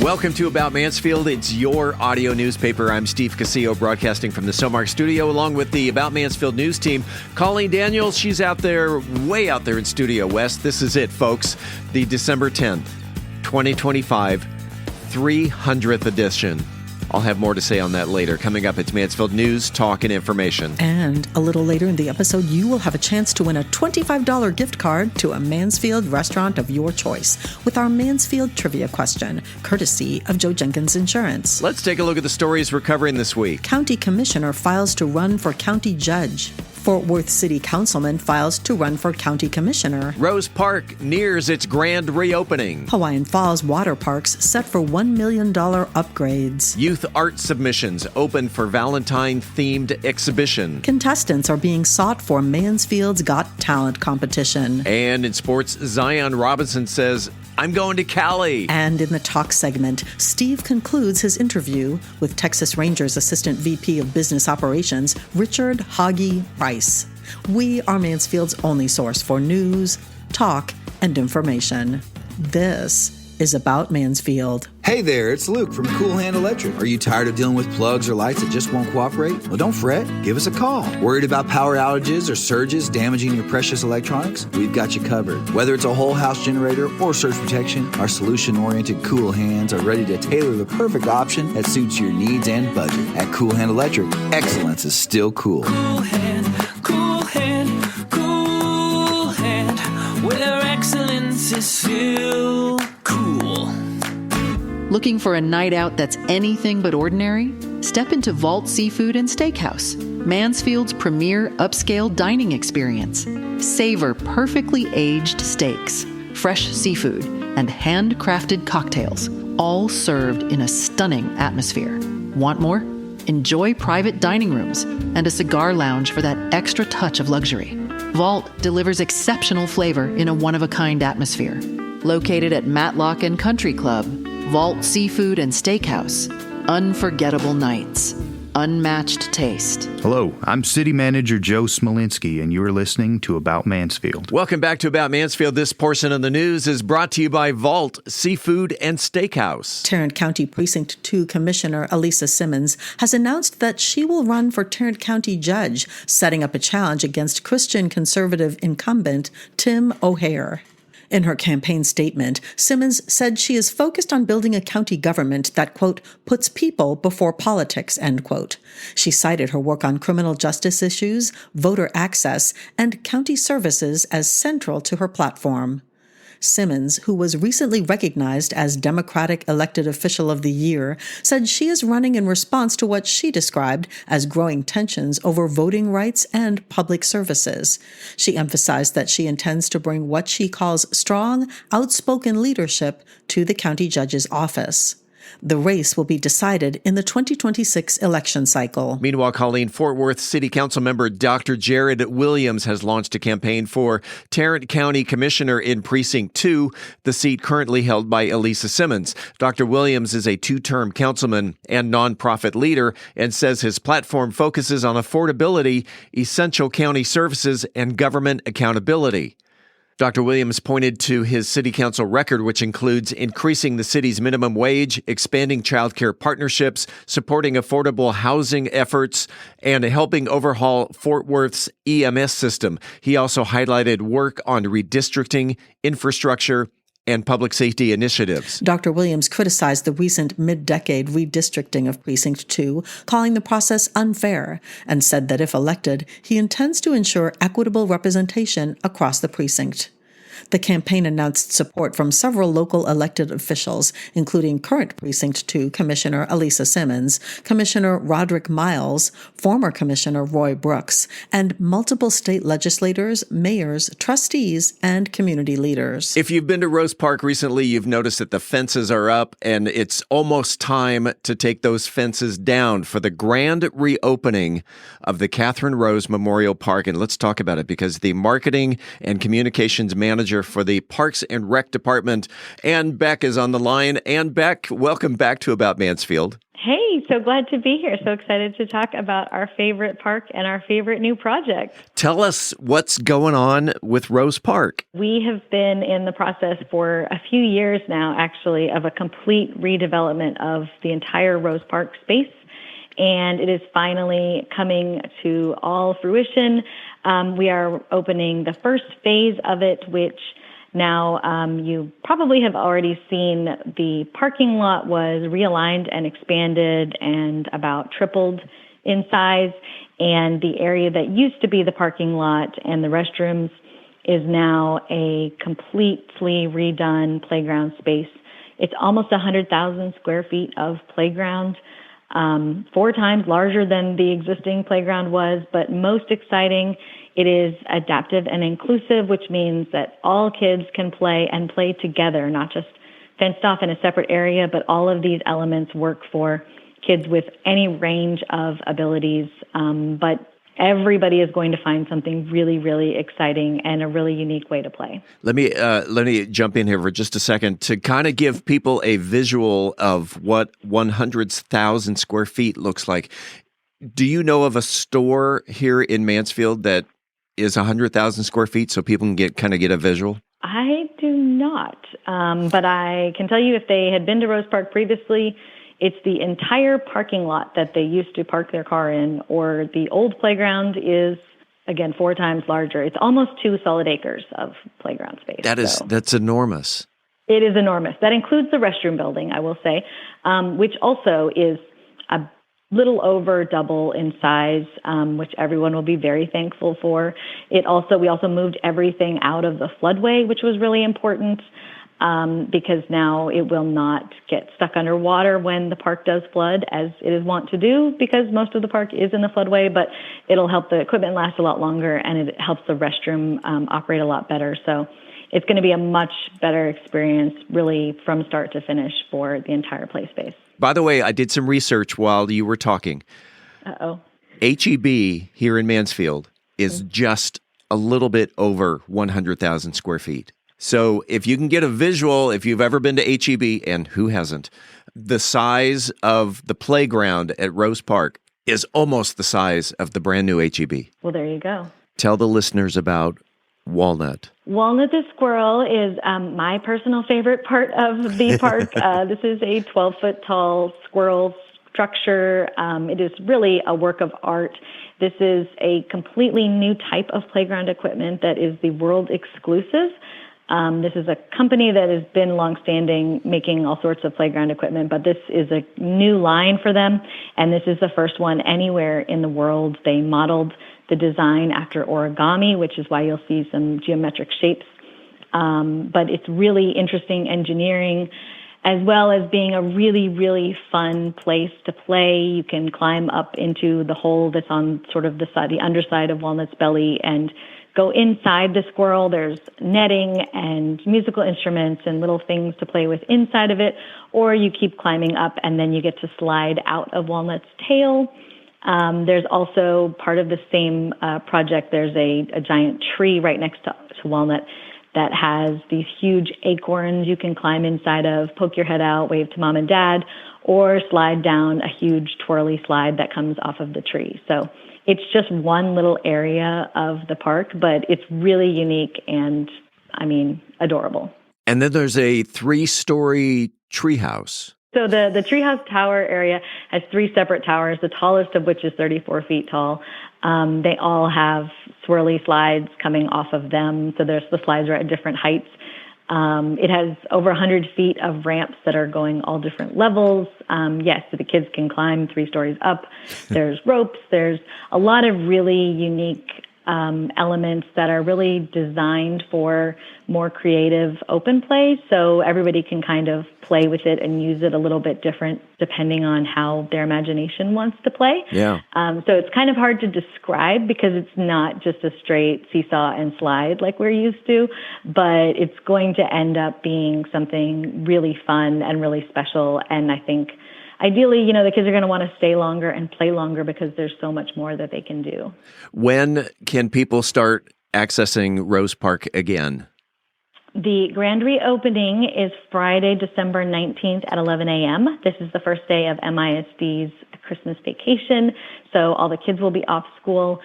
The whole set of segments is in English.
Welcome to About Mansfield. It's your audio newspaper. I'm Steve Casillo, broadcasting from the Somark studio, along with the About Mansfield news team. Colleen Daniels, she's out there, way out there in Studio West. This is it, folks. The December 10th, 2025, 300th edition. I'll have more to say on that later. Coming up, it's Mansfield News, Talk, and Information. And a little later in the episode, you will have a chance to win a $25 gift card to a Mansfield restaurant of your choice with our Mansfield Trivia Question, courtesy of Joe Jenkins Insurance. Let's take a look at the stories we're covering this week. County Commissioner files to run for County Judge. Fort Worth City Councilman files to run for County Commissioner. Rose Park nears its grand reopening. Hawaiian Falls waterparks set for $1 million upgrades. Youth art submissions open for Valentine-themed exhibition. Contestants are being sought for Mansfield's Got Talent competition. And in sports, Zion Robinson says, I'm going to Cali. And in the talk segment, Steve concludes his interview with Texas Rangers Assistant VP of Business Operations, Richard Hoggy Rice. We are Mansfield's only source for news, talk, and information. This is About Mansfield. Hey there, it's Luke from Cool Hand Electric. Are you tired of dealing with plugs or lights that just won't cooperate? Well, don't fret. Give us a call. Worried about power outages or surges damaging your precious electronics? We've got you covered. Whether it's a whole house generator or surge protection, our solution-oriented Cool Hands are ready to tailor the perfect option that suits your needs and budget. At Cool Hand Electric, excellence is still cool. Cool Hand, Cool Hand, Cool Hand, where excellence is still cool. Looking for a night out that's anything but ordinary? Step into Vault Seafood and Steakhouse, Mansfield's premier upscale dining experience. Savor perfectly aged steaks, fresh seafood, and handcrafted cocktails, all served in a stunning atmosphere. Want more? Enjoy private dining rooms and a cigar lounge for that extra touch of luxury. Vault delivers exceptional flavor in a one-of-a-kind atmosphere. Located at Matlock and Country Club, Vault Seafood and Steakhouse. Unforgettable nights. Unmatched taste. Hello, I'm City Manager Joe Smolinski, and you're listening to About Mansfield. Welcome back to About Mansfield. This portion of the news is brought to you by Vault Seafood and Steakhouse. Tarrant County Precinct 2 Commissioner Elisa Simmons has announced that she will run for Tarrant County Judge, setting up a challenge against Christian conservative incumbent Tim O'Hare. In her campaign statement, Simmons said she is focused on building a county government that, quote, puts people before politics, end quote. She cited her work on criminal justice issues, voter access, and county services as central to her platform. Simmons, who was recently recognized as Democratic Elected Official of the Year, said she is running in response to what she described as growing tensions over voting rights and public services. She emphasized that she intends to bring what she calls strong, outspoken leadership to the county judge's office. The race will be decided in the 2026 election cycle. Meanwhile, Colleen, Fort Worth City Council member Dr. Jared Williams has launched a campaign for Tarrant County Commissioner in Precinct 2, the seat currently held by Elisa Simmons. Dr. Williams is a two-term councilman and nonprofit leader and says his platform focuses on affordability, essential county services, and government accountability. Dr. Williams pointed to his city council record, which includes increasing the city's minimum wage, expanding child care partnerships, supporting affordable housing efforts, and helping overhaul Fort Worth's EMS system. He also highlighted work on redistricting, infrastructure, and public safety initiatives. Dr. Williams criticized the recent mid-decade redistricting of Precinct 2, calling the process unfair, and said that if elected, he intends to ensure equitable representation across the precinct. The campaign announced support from several local elected officials, including current Precinct 2 Commissioner Elisa Simmons, Commissioner Roderick Miles, former Commissioner Roy Brooks, and multiple state legislators, mayors, trustees, and community leaders. If you've been to Rose Park recently, you've noticed that the fences are up, and it's almost time to take those fences down for the grand reopening of the Catherine Rose Memorial Park. And let's talk about it, because the marketing and communications manager for the Parks and Rec Department, Ann Beck, is on the line. Ann Beck, welcome back to About Mansfield. Hey, so glad to be here. So excited to talk about our favorite park and our favorite new project. Tell us what's going on with Rose Park. We have been in the process for a few years now, actually, of a complete redevelopment of the entire Rose Park space. And it is finally coming to all fruition. We are opening the first phase of it, which now, you probably have already seen the parking lot was realigned and expanded and about tripled in size. And the area that used to be the parking lot and the restrooms is now a completely redone playground space. It's almost 100,000 square feet of playground, 4 times larger than the existing playground was. But most exciting, it is adaptive and inclusive, which means that all kids can play and play together, not just fenced off in a separate area, but all of these elements work for kids with any range of abilities. But everybody is going to find something really, really exciting and a really unique way to play. Let me jump in here for just a second to kind of give people a visual of what 100,000 square feet looks like. Do you know of a store here in Mansfield that is 100,000 square feet so people can get a visual? I do not, but I can tell you if they had been to Rose Park previously, it's the entire parking lot that they used to park their car in, or the old playground is, again, 4 times larger. It's almost 2 solid acres of playground space. That's enormous. It is enormous. That includes the restroom building, I will say, which also is a little over double in size, which everyone will be very thankful for. We also moved everything out of the floodway, which was really important, because now it will not get stuck underwater when the park does flood, as it is wont to do, because most of the park is in the floodway, but it'll help the equipment last a lot longer, and it helps the restroom operate a lot better. So it's going to be a much better experience, really, from start to finish for the entire play space. By the way, I did some research while you were talking. Uh-oh. HEB here in Mansfield is just a little bit over 100,000 square feet. So if you can get a visual, if you've ever been to HEB, and who hasn't, the size of the playground at Rose Park is almost the size of the brand new HEB. Well, there you go. Tell the listeners about Walnut. Walnut the squirrel is my personal favorite part of the park. This is a 12-foot tall squirrel structure. It is really a work of art. This is a completely new type of playground equipment that is the world exclusive. This is a company that has been longstanding making all sorts of playground equipment, but this is a new line for them, and this is the first one anywhere in the world. They modeled the design after origami, which is why you'll see some geometric shapes. But it's really interesting engineering, as well as being a really, really fun place to play. You can climb up into the hole that's on sort of the underside of Walnut's belly and go inside the squirrel. There's netting and musical instruments and little things to play with inside of it, or you keep climbing up and then you get to slide out of Walnut's tail. There's also part of the same project, there's a giant tree right next to Walnut that has these huge acorns you can climb inside of, poke your head out, wave to mom and dad, or slide down a huge twirly slide that comes off of the tree. So it's just one little area of the park, but it's really unique and, adorable. And then there's a 3-story treehouse. So the treehouse tower area has 3 separate towers, the tallest of which is 34 feet tall. They all have swirly slides coming off of them, so the slides are at different heights. It has over 100 feet of ramps that are going all different levels. Yes, so the kids can climb 3 stories up. There's ropes. There's a lot of really unique elements that are really designed for more creative open play, so everybody can kind of play with it and use it a little bit different depending on how their imagination wants to play. Yeah. So it's kind of hard to describe because it's not just a straight seesaw and slide like we're used to, but it's going to end up being something really fun and really special. And I think ideally, the kids are going to want to stay longer and play longer because there's so much more that they can do. When can people start accessing Rose Park again? The grand reopening is Friday, December 19th at 11 a.m. This is the first day of MISD's Christmas vacation, so all the kids will be off school.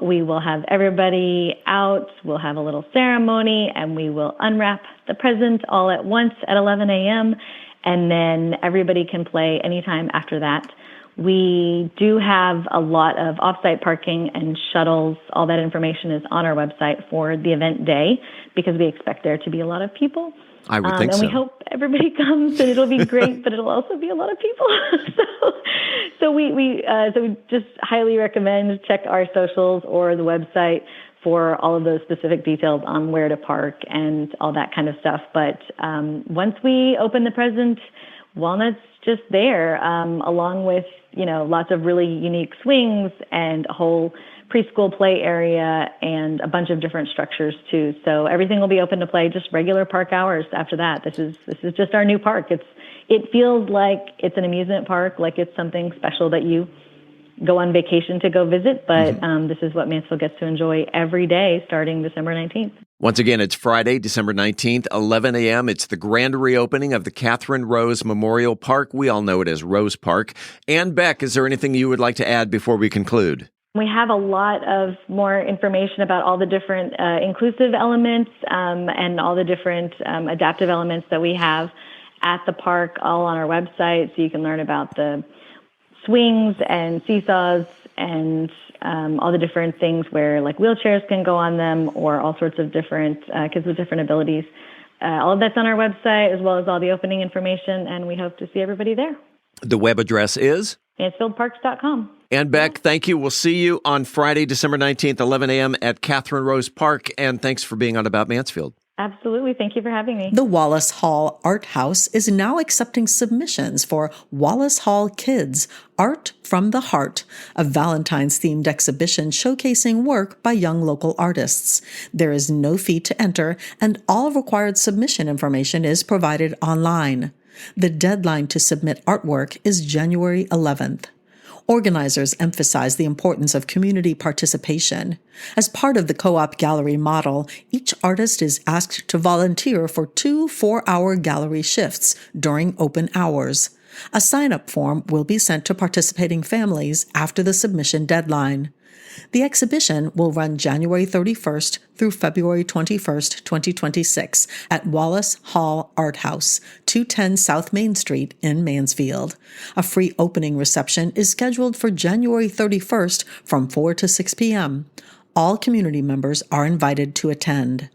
We will have everybody out, we'll have a little ceremony, and we will unwrap the presents all at once at 11 a.m., and then everybody can play anytime after that. We do have a lot of off-site parking and shuttles. All that information is on our website for the event day because we expect there to be a lot of people. I would think so. And we hope everybody comes, and it'll be great, but it'll also be a lot of people. So we just highly recommend check our socials or the website for all of those specific details on where to park and all that kind of stuff. But once we open the present, Walnut's just there, along with lots of really unique swings and a whole preschool play area and a bunch of different structures too. So everything will be open to play, just regular park hours after that. This is just our new park. It feels like it's an amusement park, like it's something special that you go on vacation to go visit, but this is what Mansfield gets to enjoy every day starting December 19th. Once again, it's Friday, December 19th, 11 a.m. It's the grand reopening of the Catherine Rose Memorial Park. We all know it as Rose Park. And Beck, is there anything you would like to add before we conclude? We have a lot of more information about all the different inclusive elements and all the different adaptive elements that we have at the park, all on our website, so you can learn about the swings and seesaws and all the different things where like wheelchairs can go on them or all sorts of different kids with different abilities. All of that's on our website as well as all the opening information, and we hope to see everybody there. The web address is? MansfieldParks.com. And Beck, thank you. We'll see you on Friday, December 19th, 11 a.m. at Catherine Rose Park, and thanks for being on About Mansfield. Absolutely. Thank you for having me. The Wallace Hall Art House is now accepting submissions for Wallace Hall Kids Art from the Heart, a Valentine's-themed exhibition showcasing work by young local artists. There is no fee to enter, and all required submission information is provided online. The deadline to submit artwork is January 11th. Organizers emphasize the importance of community participation. As part of the co-op gallery model, each artist is asked to volunteer for 2 4-hour gallery shifts during open hours. A sign-up form will be sent to participating families after the submission deadline. The exhibition will run January 31st through February 21st, 2026 at Wallace Hall Art House, 210 South Main Street in Mansfield. A free opening reception is scheduled for January 31st from 4 to 6 p.m. All community members are invited to attend.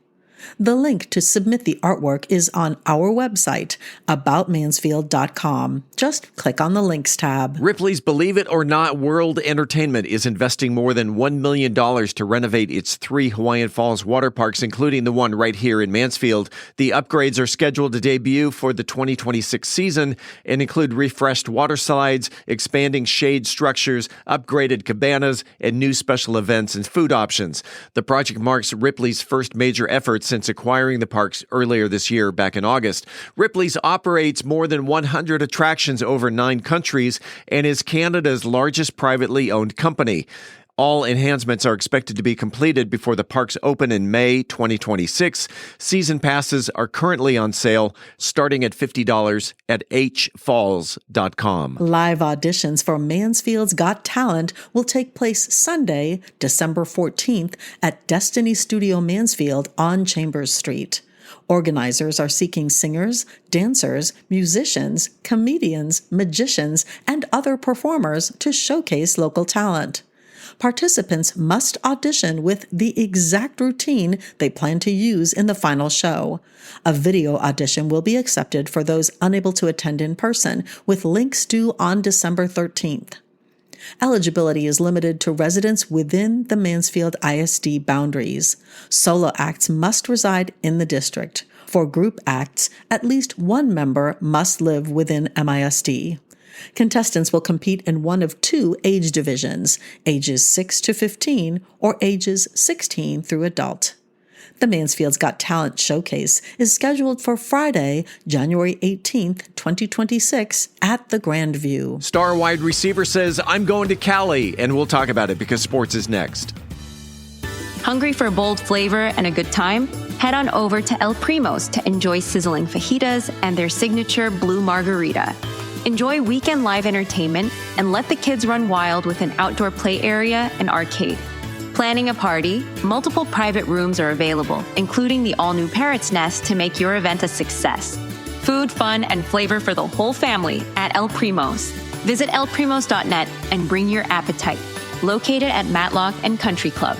The link to submit the artwork is on our website, aboutmansfield.com. Just click on the Links tab. Ripley's Believe It or Not World Entertainment is investing more than $1 million to renovate its 3 Hawaiian Falls water parks, including the one right here in Mansfield. The upgrades are scheduled to debut for the 2026 season and include refreshed water slides, expanding shade structures, upgraded cabanas, and new special events and food options. The project marks Ripley's first major effort since acquiring the parks earlier this year, back in August. Ripley's operates more than 100 attractions over 9 countries and is Canada's largest privately owned company. All enhancements are expected to be completed before the parks open in May 2026. Season passes are currently on sale, starting at $50 at hfalls.com. Live auditions for Mansfield's Got Talent will take place Sunday, December 14th at Destiny Studio Mansfield on Chambers Street. Organizers are seeking singers, dancers, musicians, comedians, magicians, and other performers to showcase local talent. Participants must audition with the exact routine they plan to use in the final show. A video audition will be accepted for those unable to attend in person, with links due on December 13th. Eligibility is limited to residents within the Mansfield ISD boundaries. Solo acts must reside in the district. For group acts, at least one member must live within MISD. Contestants will compete in one of 2 age divisions, ages 6 to 15 or ages 16 through adult. The Mansfield's Got Talent Showcase is scheduled for Friday, January 18th, 2026 at the Grand View. Star wide receiver says, I'm going to Cali, and we'll talk about it because sports is next. Hungry for bold flavor and a good time? head on over to El Primo's to enjoy sizzling fajitas and their signature blue margarita. Enjoy weekend live entertainment and let the kids run wild with an outdoor play area and arcade. Planning a party? Multiple private rooms are available, including the all-new Parrot's Nest to make your event a success. Food, fun, and flavor for the whole family at El Primo's. Visit elprimos.net and bring your appetite. Located at Matlock and Country Club.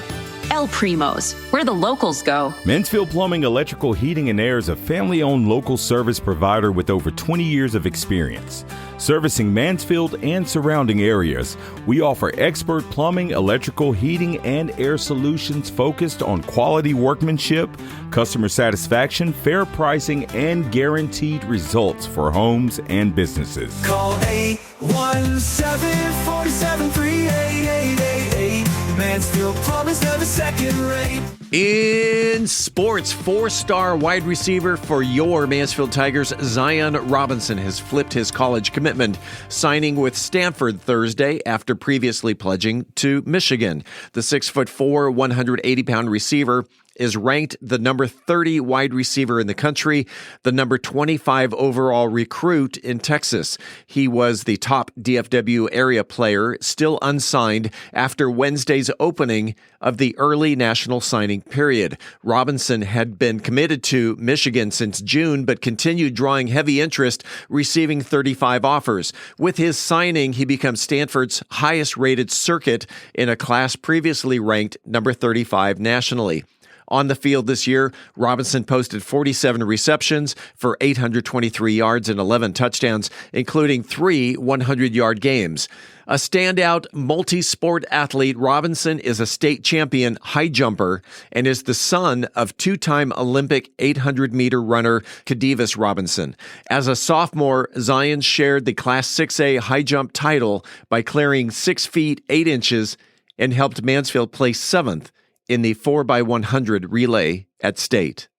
El Primo's, where the locals go. Mansfield Plumbing, Electrical, Heating, and Air is a family-owned local service provider with over 20 years of experience. Servicing Mansfield and surrounding areas, we offer expert plumbing, electrical, heating, and air solutions focused on quality workmanship, customer satisfaction, fair pricing, and guaranteed results for homes and businesses. Call 817-473-8888. Mansfield Plumbing's never second rate. In sports, four-star wide receiver for your Mansfield Tigers, Zion Robinson, has flipped his college commitment, signing with Stanford Thursday after previously pledging to Michigan. The 6'4", 180-pound receiver is ranked the number 30 wide receiver in the country, the number 25 overall recruit in Texas. He was the top DFW area player, still unsigned after Wednesday's opening of the early national signing period. Robinson had been committed to Michigan since June, but continued drawing heavy interest, receiving 35 offers. With his signing, he becomes Stanford's highest-rated circuit in a class previously ranked number 35 nationally. On the field this year, Robinson posted 47 receptions for 823 yards and 11 touchdowns, including 3 100-yard games. A standout multi-sport athlete, Robinson is a state champion high jumper and is the son of two-time Olympic 800-meter runner Kadivas Robinson. As a sophomore, Zion shared the Class 6A high jump title by clearing 6 feet 8 inches and helped Mansfield place 7th in the 4x100 relay at state.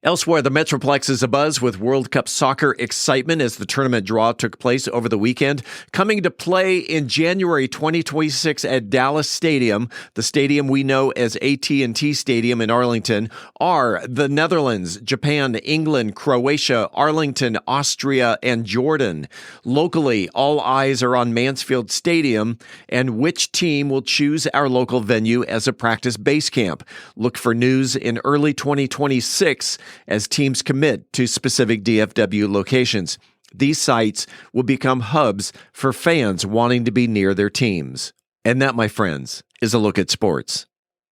Elsewhere, the Metroplex is abuzz with World Cup soccer excitement as the tournament draw took place over the weekend. Coming to play in January 2026 at Dallas Stadium, the stadium we know as AT&T Stadium in Arlington, are the Netherlands, Japan, England, Croatia, Arlington, Austria, and Jordan. Locally, all eyes are on Mansfield Stadium and which team will choose our local venue as a practice base camp. Look for news in early 2026 as teams commit to specific DFW locations. These sites will become hubs for fans wanting to be near their teams. And that, my friends, is a look at sports.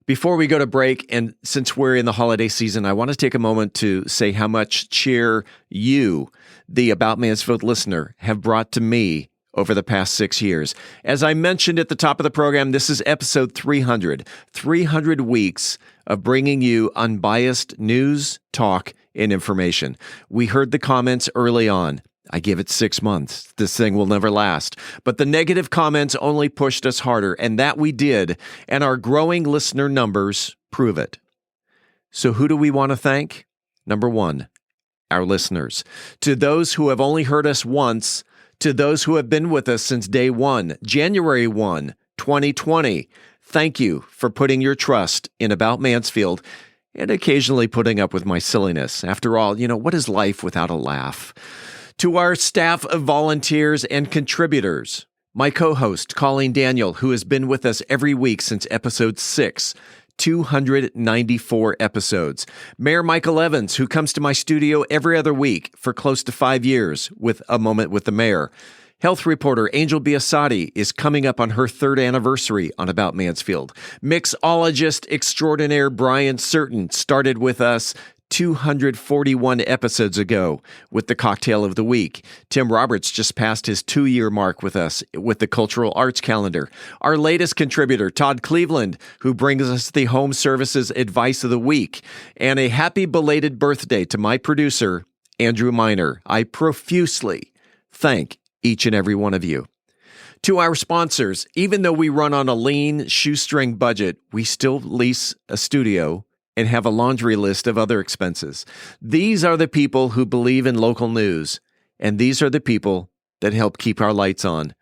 Before we go to break, and since we're in the holiday season, I want to take a moment to say how much cheer you, the About Mansfield listener, have brought to me over the past 6 years. As I mentioned at the top of the program, this is episode 300. 300 weeks of bringing you unbiased news, talk, and information. We heard the comments early on. I give it 6 months. This thing will never last. But the negative comments only pushed us harder, and that we did, and our growing listener numbers prove it. So who do we want to thank? Number one, our listeners. To those who have only heard us once, to those who have been with us since day one, January 1, 2020, thank you for putting your trust in About Mansfield and occasionally putting up with my silliness. After all, what is life without a laugh? To our staff of volunteers and contributors, my co-host, Colleen Daniel, who has been with us every week since episode 6, 294 episodes. Mayor Michael Evans, who comes to my studio every other week for close to 5 years with A Moment with the Mayor. Health reporter Angel Biasatti is coming up on her 3rd anniversary on About Mansfield. Mixologist extraordinaire Brian Certain started with us 241 episodes ago with the Cocktail of the Week. Tim Roberts just passed his 2-year mark with us with the Cultural Arts Calendar. Our latest contributor, Todd Cleveland, who brings us the Home Services Advice of the Week. And a happy belated birthday to my producer, Andrew Miner. I profusely thank each and every one of you. To our sponsors, even though we run on a lean shoestring budget, we still lease a studio and have a laundry list of other expenses. These are the people who believe in local news, and these are the people that help keep our lights on.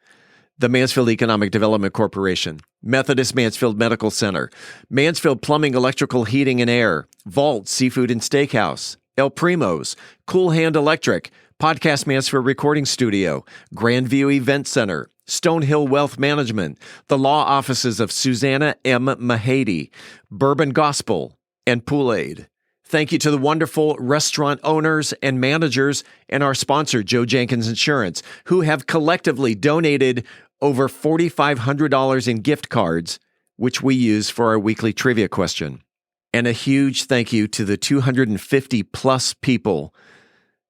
The Mansfield Economic Development Corporation, Methodist Mansfield Medical Center, Mansfield Plumbing, Electrical, Heating and Air, Vault Seafood and Steakhouse, El Primo's, Cool Hand Electric, Podcast Mansfield Recording Studio, Grandview Event Center, Stonehill Wealth Management, the law offices of Susanna M. Mahady, Bourbon Gospel, and Pool Aid. Thank you to the wonderful restaurant owners and managers and our sponsor, Joe Jenkins Insurance, who have collectively donated over $4,500 in gift cards, which we use for our weekly trivia question. And a huge thank you to the 250 plus people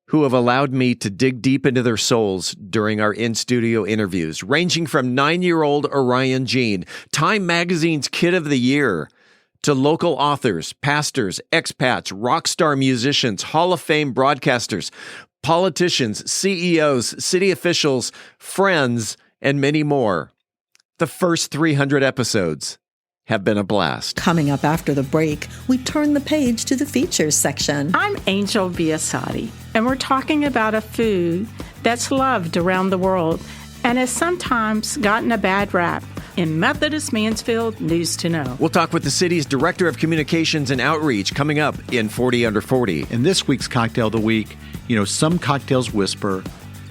who have allowed me to dig deep into their souls during our in-studio interviews, ranging from 9-year-old Orion Jean, Time Magazine's Kid of the Year, to local authors, pastors, expats, rock star musicians, Hall of Fame broadcasters, politicians, CEOs, city officials, friends, and many more. The first 300 episodes have been a blast. Coming up after the break, we turn the page to the features section. I'm Angel Biasatti, and we're talking about a food that's loved around the world and has sometimes gotten a bad rap. In Methodist Mansfield News to Know. We'll talk with the city's Director of Communications and Outreach coming up in 40 Under 40. In this week's Cocktail of the Week, some cocktails whisper,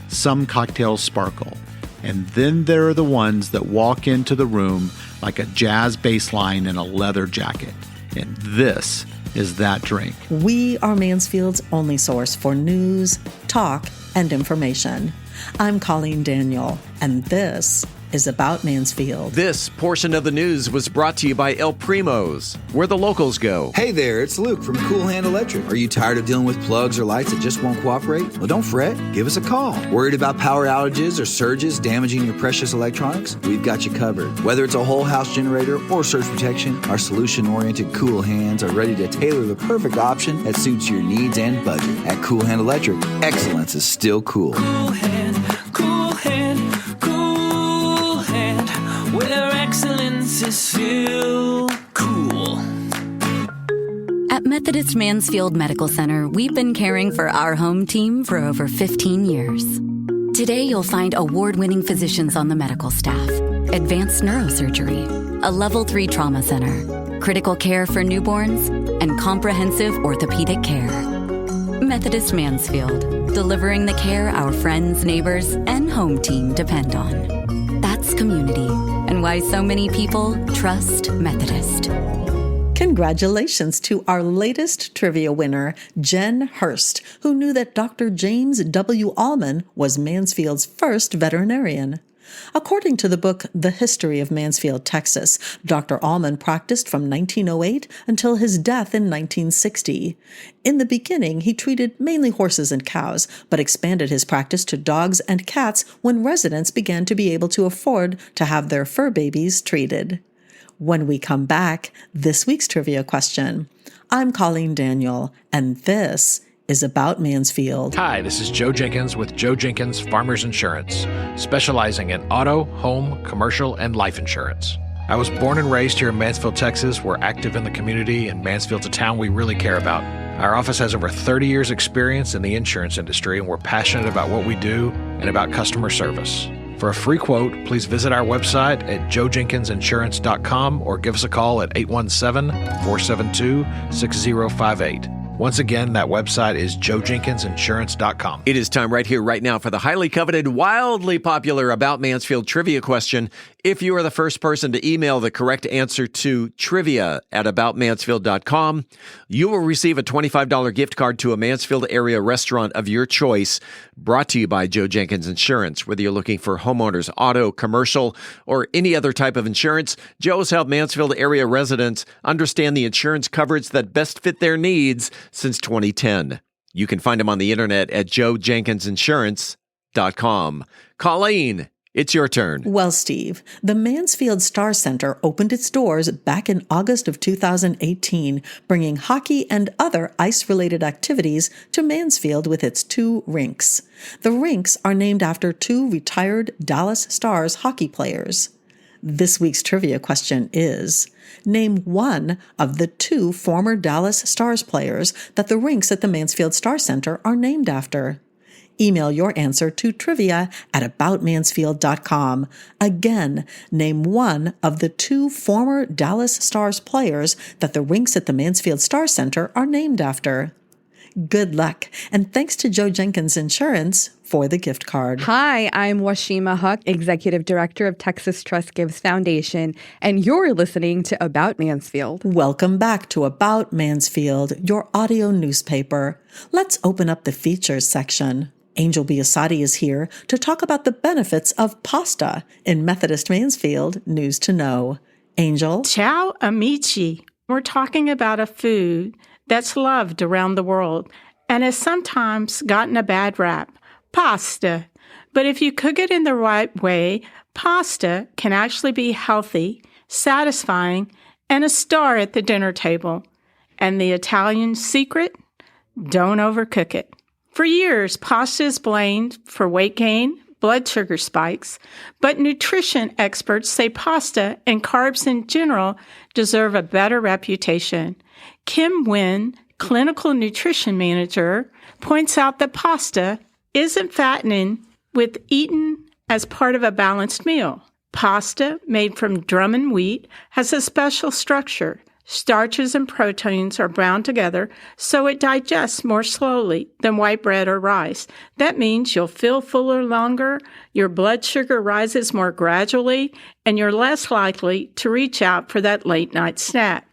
some cocktails sparkle. And then there are the ones that walk into the room like a jazz bass line in a leather jacket. And this is that drink. We are Mansfield's only source for news, talk, and information. I'm Colleen Daniel, and this is About Mansfield. This portion of the news was brought to you by El Primo's, where the locals go. Hey there, it's Luke from Cool Hand Electric. Are you tired of dealing with plugs or lights that just won't cooperate? Well, don't fret. Give us a call. Worried about power outages or surges damaging your precious electronics? We've got you covered. Whether it's a whole house generator or surge protection, our solution-oriented Cool Hands are ready to tailor the perfect option that suits your needs and budget. At Cool Hand Electric, excellence is still cool. Cool hand, cool hand, cool hand, where excellence is still cool. At Methodist Mansfield Medical Center, we've been caring for our home team for over 15 years. Today, you'll find award-winning physicians on the medical staff, advanced neurosurgery, a level 3 trauma center, critical care for newborns, and comprehensive orthopedic care. Methodist Mansfield, delivering the care our friends, neighbors, and home team depend on. That's community, and why so many people trust Methodist. Congratulations to our latest trivia winner, Jen Hurst, who knew that Dr. James W. Allman was Mansfield's first veterinarian. According to the book The History of Mansfield, Texas, Dr. Allman practiced from 1908 until his death in 1960. In the beginning, he treated mainly horses and cows, but expanded his practice to dogs and cats when residents began to be able to afford to have their fur babies treated. When we come back, this week's trivia question. I'm Colleen Daniel, and this is About Mansfield. Hi, this is Joe Jenkins with Joe Jenkins Farmers Insurance, specializing in auto, home, commercial, and life insurance. I was born and raised here in Mansfield, Texas. We're active in the community, and Mansfield's a town we really care about. Our office has over 30 years' experience in the insurance industry, and we're passionate about what we do and about customer service. For a free quote, please visit our website at joejenkinsinsurance.com or give us a call at 817-472-6058. Once again, that website is joejenkinsinsurance.com. It is time right here, right now, for the highly coveted, wildly popular About Mansfield trivia question. If you are the first person to email the correct answer to trivia@aboutmansfield.com, you will receive a $25 gift card to a Mansfield area restaurant of your choice, brought to you by Joe Jenkins Insurance. Whether you're looking for homeowners, auto, commercial, or any other type of insurance, Joe has helped Mansfield area residents understand the insurance coverage that best fit their needs since 2010. You can find him on the internet at joejenkinsinsurance.com. Colleen, it's your turn. Well, Steve, the Mansfield Star Center opened its doors back in August of 2018, bringing hockey and other ice-related activities to Mansfield with its 2 rinks. The rinks are named after 2 retired Dallas Stars hockey players. This week's trivia question is, name one of the 2 former Dallas Stars players that the rinks at the Mansfield Star Center are named after. Email your answer to trivia@aboutmansfield.com. Again, name one of the 2 former Dallas Stars players that the rinks at the Mansfield Star Center are named after. Good luck, and thanks to Joe Jenkins Insurance for the gift card. Hi, I'm Washima Huck, Executive Director of Texas Trust Gives Foundation, and you're listening to About Mansfield. Welcome back to About Mansfield, your audio newspaper. Let's open up the features section. Angel Biasatti is here to talk about the benefits of pasta in Methodist Mansfield News to Know. Angel? Ciao, amici. We're talking about a food that's loved around the world and has sometimes gotten a bad rap, pasta. But if you cook it in the right way, pasta can actually be healthy, satisfying, and a star at the dinner table. And the Italian secret? Don't overcook it. For years, pasta is blamed for weight gain, blood sugar spikes, but nutrition experts say pasta and carbs in general deserve a better reputation. Kim Nguyen, clinical nutrition manager, points out that pasta isn't fattening with eaten as part of a balanced meal. Pasta, made from drum wheat, has a special structure. Starches and proteins are bound together, so it digests more slowly than white bread or rice. That means you'll feel fuller longer, your blood sugar rises more gradually, and you're less likely to reach out for that late-night snack.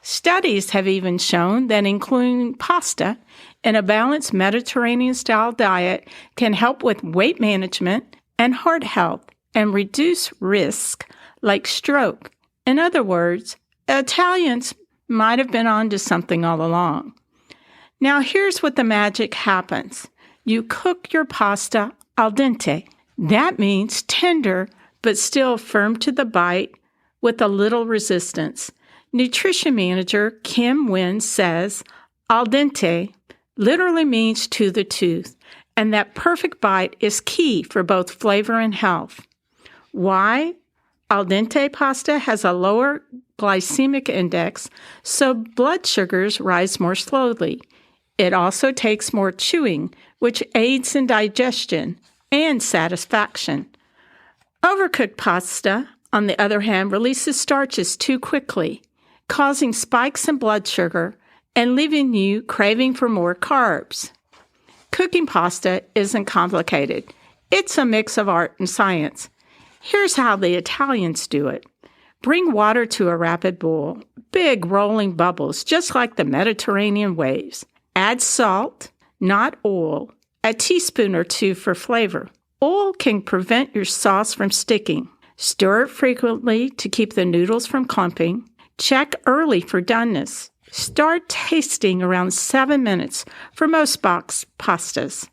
Studies have even shown that including pasta in a balanced Mediterranean-style diet can help with weight management and heart health and reduce risk like stroke. In other words, Italians might have been onto something all along. Now here's what the magic happens. You cook your pasta al dente. That means tender but still firm to the bite with a little resistance. Nutrition manager Kim Nguyen says al dente literally means to the tooth, and that perfect bite is key for both flavor and health. Why? Al dente pasta has a lower glycemic index, so blood sugars rise more slowly. It also takes more chewing, which aids in digestion and satisfaction. Overcooked pasta, on the other hand, releases starches too quickly, causing spikes in blood sugar and leaving you craving for more carbs. Cooking pasta isn't complicated. It's a mix of art and science. Here's how the Italians do it. Bring water to a rapid boil, big rolling bubbles, just like the Mediterranean waves. Add salt, not oil, a teaspoon or 2 for flavor. Oil can prevent your sauce from sticking. Stir it frequently to keep the noodles from clumping. Check early for doneness. Start tasting around 7 minutes for most box pastas.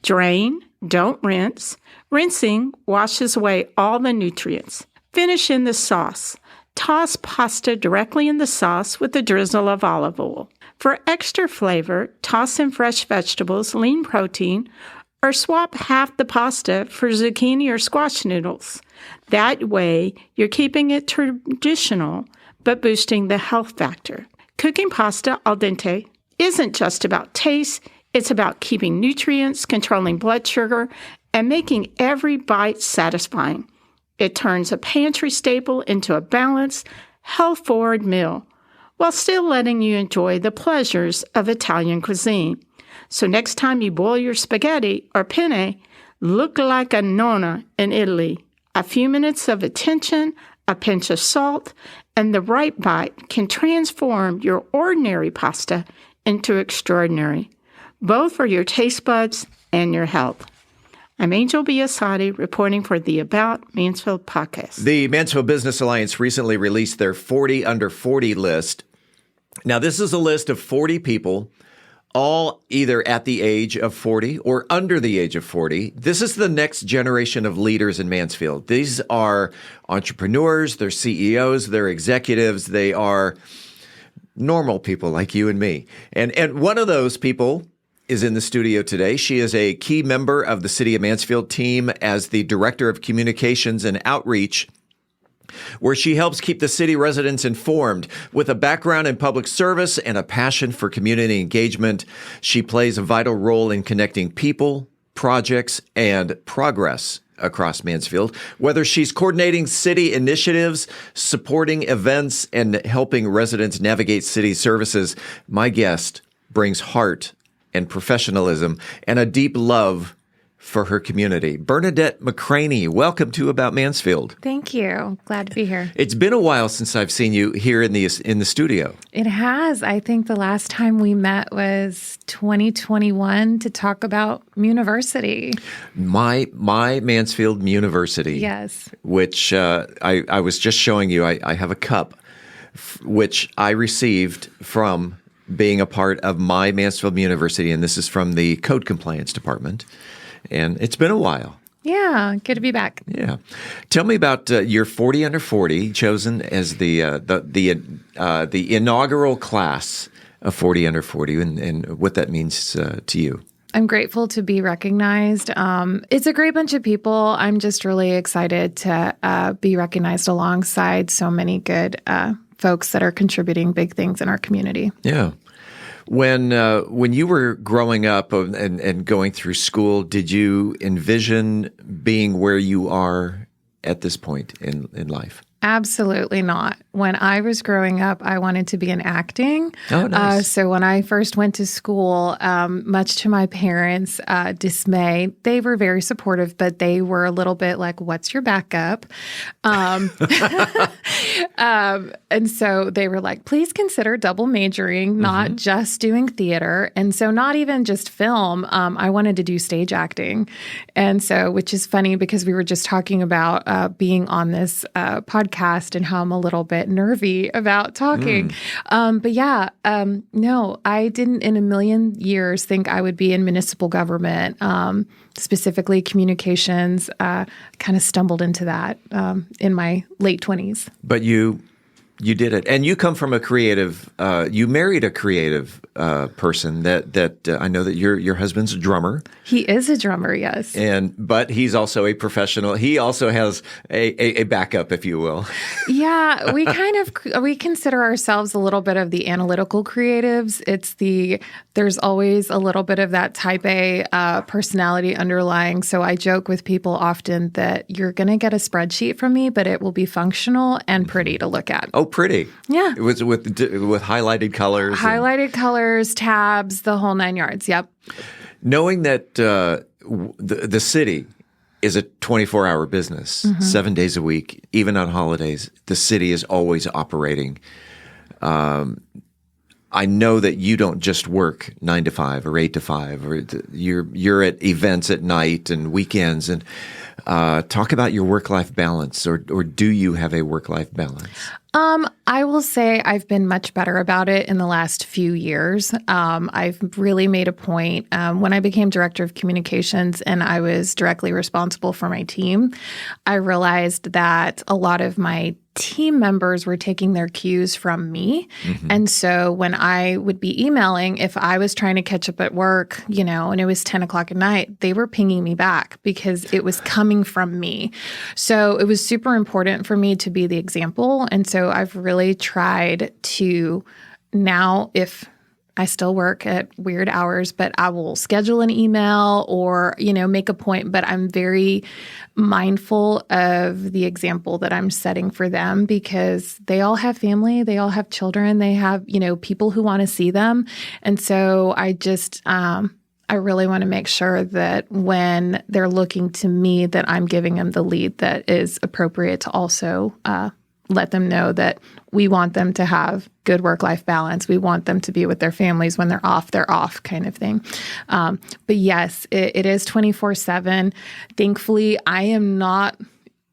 Drain, don't rinse. Rinsing washes away all the nutrients. Finish in the sauce. Toss pasta directly in the sauce with a drizzle of olive oil. For extra flavor, toss in fresh vegetables, lean protein, or swap half the pasta for zucchini or squash noodles. That way, you're keeping it traditional, but boosting the health factor. Cooking pasta al dente isn't just about taste, it's about keeping nutrients, controlling blood sugar, and making every bite satisfying. It turns a pantry staple into a balanced, health-forward meal, while still letting you enjoy the pleasures of Italian cuisine. So next time you boil your spaghetti or penne, look like a nonna in Italy. A few minutes of attention, a pinch of salt, and the right bite can transform your ordinary pasta into extraordinary, both for your taste buds and your health. I'm Angel Biasatti, reporting for the About Mansfield podcast. The Mansfield Business Alliance recently released their 40 under 40 list. Now, this is a list of 40 people, all either at the age of 40 or under the age of 40. This is the next generation of leaders in Mansfield. These are entrepreneurs, they're CEOs, they're executives, they are normal people like you and me. And one of those people is in the studio today. She is a key member of the City of Mansfield team as the Director of Communications and Outreach, where she helps keep the city residents informed. With a background in public service and a passion for community engagement, she plays a vital role in connecting people, projects, and progress across Mansfield. Whether she's coordinating city initiatives, supporting events, and helping residents navigate city services, my guest brings heart and professionalism and a deep love for her community. Bernadette McCraney, welcome to About Mansfield. Thank you. Glad to be here. It's been a while since I've seen you here in the studio. It has. I think the last time we met was 2021 to talk about University. My Mansfield University. Yes. Which I was just showing you. I have a cup which I received from being a part of my Mansfield University, and this is from the Code Compliance Department. And it's been a while. Yeah, good to be back. Yeah. Tell me about your 40 under 40, chosen as the inaugural class of 40 under 40, and what that means to you. I'm grateful to be recognized. It's a great bunch of people. I'm just really excited to be recognized alongside so many good folks that are contributing big things in our community. Yeah. When you were growing up and going through school, did you envision being where you are at this point in life? Absolutely not. When I was growing up, I wanted to be in acting. Oh, nice. So when I first went to school, much to my parents' dismay, they were very supportive, but they were a little bit like, what's your backup? And so they were like, please consider double majoring, not just doing theater. And so not even just film. I wanted to do stage acting. And so, which is funny because we were just talking about being on this podcast and how I'm a little bit nervy about talking. But yeah, no, I didn't in a million years think I would be in municipal government, specifically communications. Kind of stumbled into that in my late 20s. But you did it. And you come from a creative, you married a creative person that I know that your husband's a drummer. He is a drummer, yes. But he's also a professional. He also has a backup, if you will. Yeah, we consider ourselves a little bit of the analytical creatives. There's always a little bit of that type A personality underlying. So I joke with people often that you're going to get a spreadsheet from me, but it will be functional and pretty to look at. Oh, pretty. Yeah. It was with highlighted colors. Highlighted colors, tabs, the whole nine yards. Yep. Knowing that the city is a 24-hour business, 7 days a week, even on holidays, the city is always operating. I know that you don't just work 9 to 5 or 8 to 5, or you're at events at night and weekends. And talk about your work-life balance, or do you have a work-life balance? I will say I've been much better about it in the last few years. I've really made a point when I became director of communications and I was directly responsible for my team. I realized that a lot of my team members were taking their cues from me. And so when I would be emailing, if I was trying to catch up at work, and it was 10 o'clock at night, they were pinging me back because it was coming from me. So it was super important for me to be the example. And so I've really tried to now, if I still work at weird hours, but I will schedule an email or, make a point. But I'm very mindful of the example that I'm setting for them because they all have family, they all have children, they have, people who want to see them. And so I just, I really want to make sure that when they're looking to me, that I'm giving them the lead that is appropriate to also let them know that we want them to have good work-life balance. We want them to be with their families. When they're off kind of thing. But yes, it is 24/7. Thankfully, I am not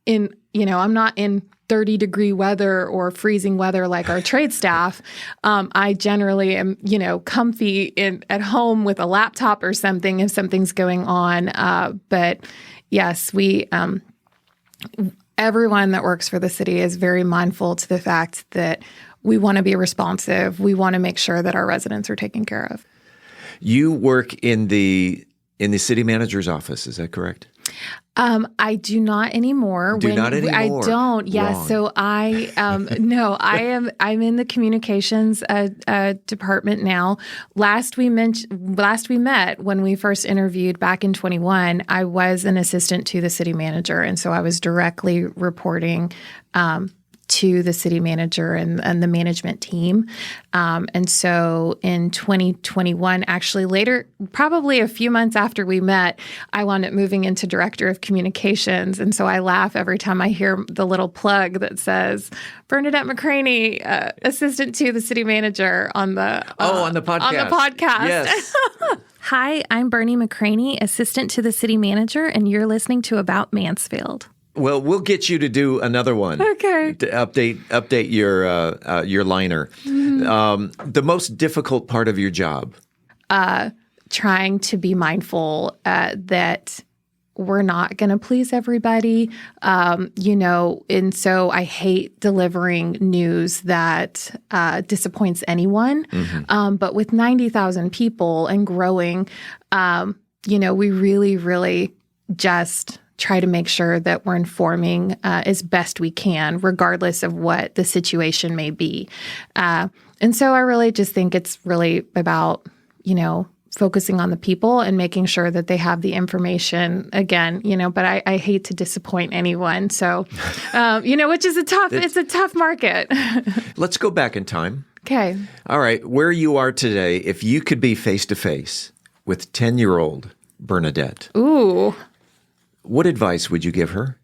in, I'm not in 30-degree weather or freezing weather like our trade staff. I generally am, comfy at home with a laptop or something if something's going on. But yes, everyone that works for the city is very mindful to the fact that we want to be responsive. We want to make sure that our residents are taken care of. You work in the in the city manager's office. Is that correct? I do not anymore. Not anymore. I don't. Yes. Wrong. So no, I'm in the communications department now. Last we met when we first interviewed back in 21, I was an assistant to the city manager. And so I was directly reporting to the city manager and the management team. And so in 2021, actually later, probably a few months after we met, I wound up moving into director of communications. And so I laugh every time I hear the little plug that says, Bernadette McCraney, assistant to the city manager on the on the podcast. On the podcast. Yes. Hi, I'm Bernie McCraney, assistant to the city manager, and you're listening to About Mansfield. Well, we'll get you to do another one. Okay. To update your liner. Mm-hmm. The most difficult part of your job? Trying to be mindful that we're not going to please everybody, and so I hate delivering news that disappoints anyone. Mm-hmm. But with 90,000 people and growing, we really, really just try to make sure that we're informing as best we can, regardless of what the situation may be. And so I really just think it's really about, focusing on the people and making sure that they have the information again, but I hate to disappoint anyone. So, which is it's a tough market. Let's go back in time. Okay. All right. Where you are today, if you could be face to face with 10-year-old Bernadette. Ooh. What advice would you give her?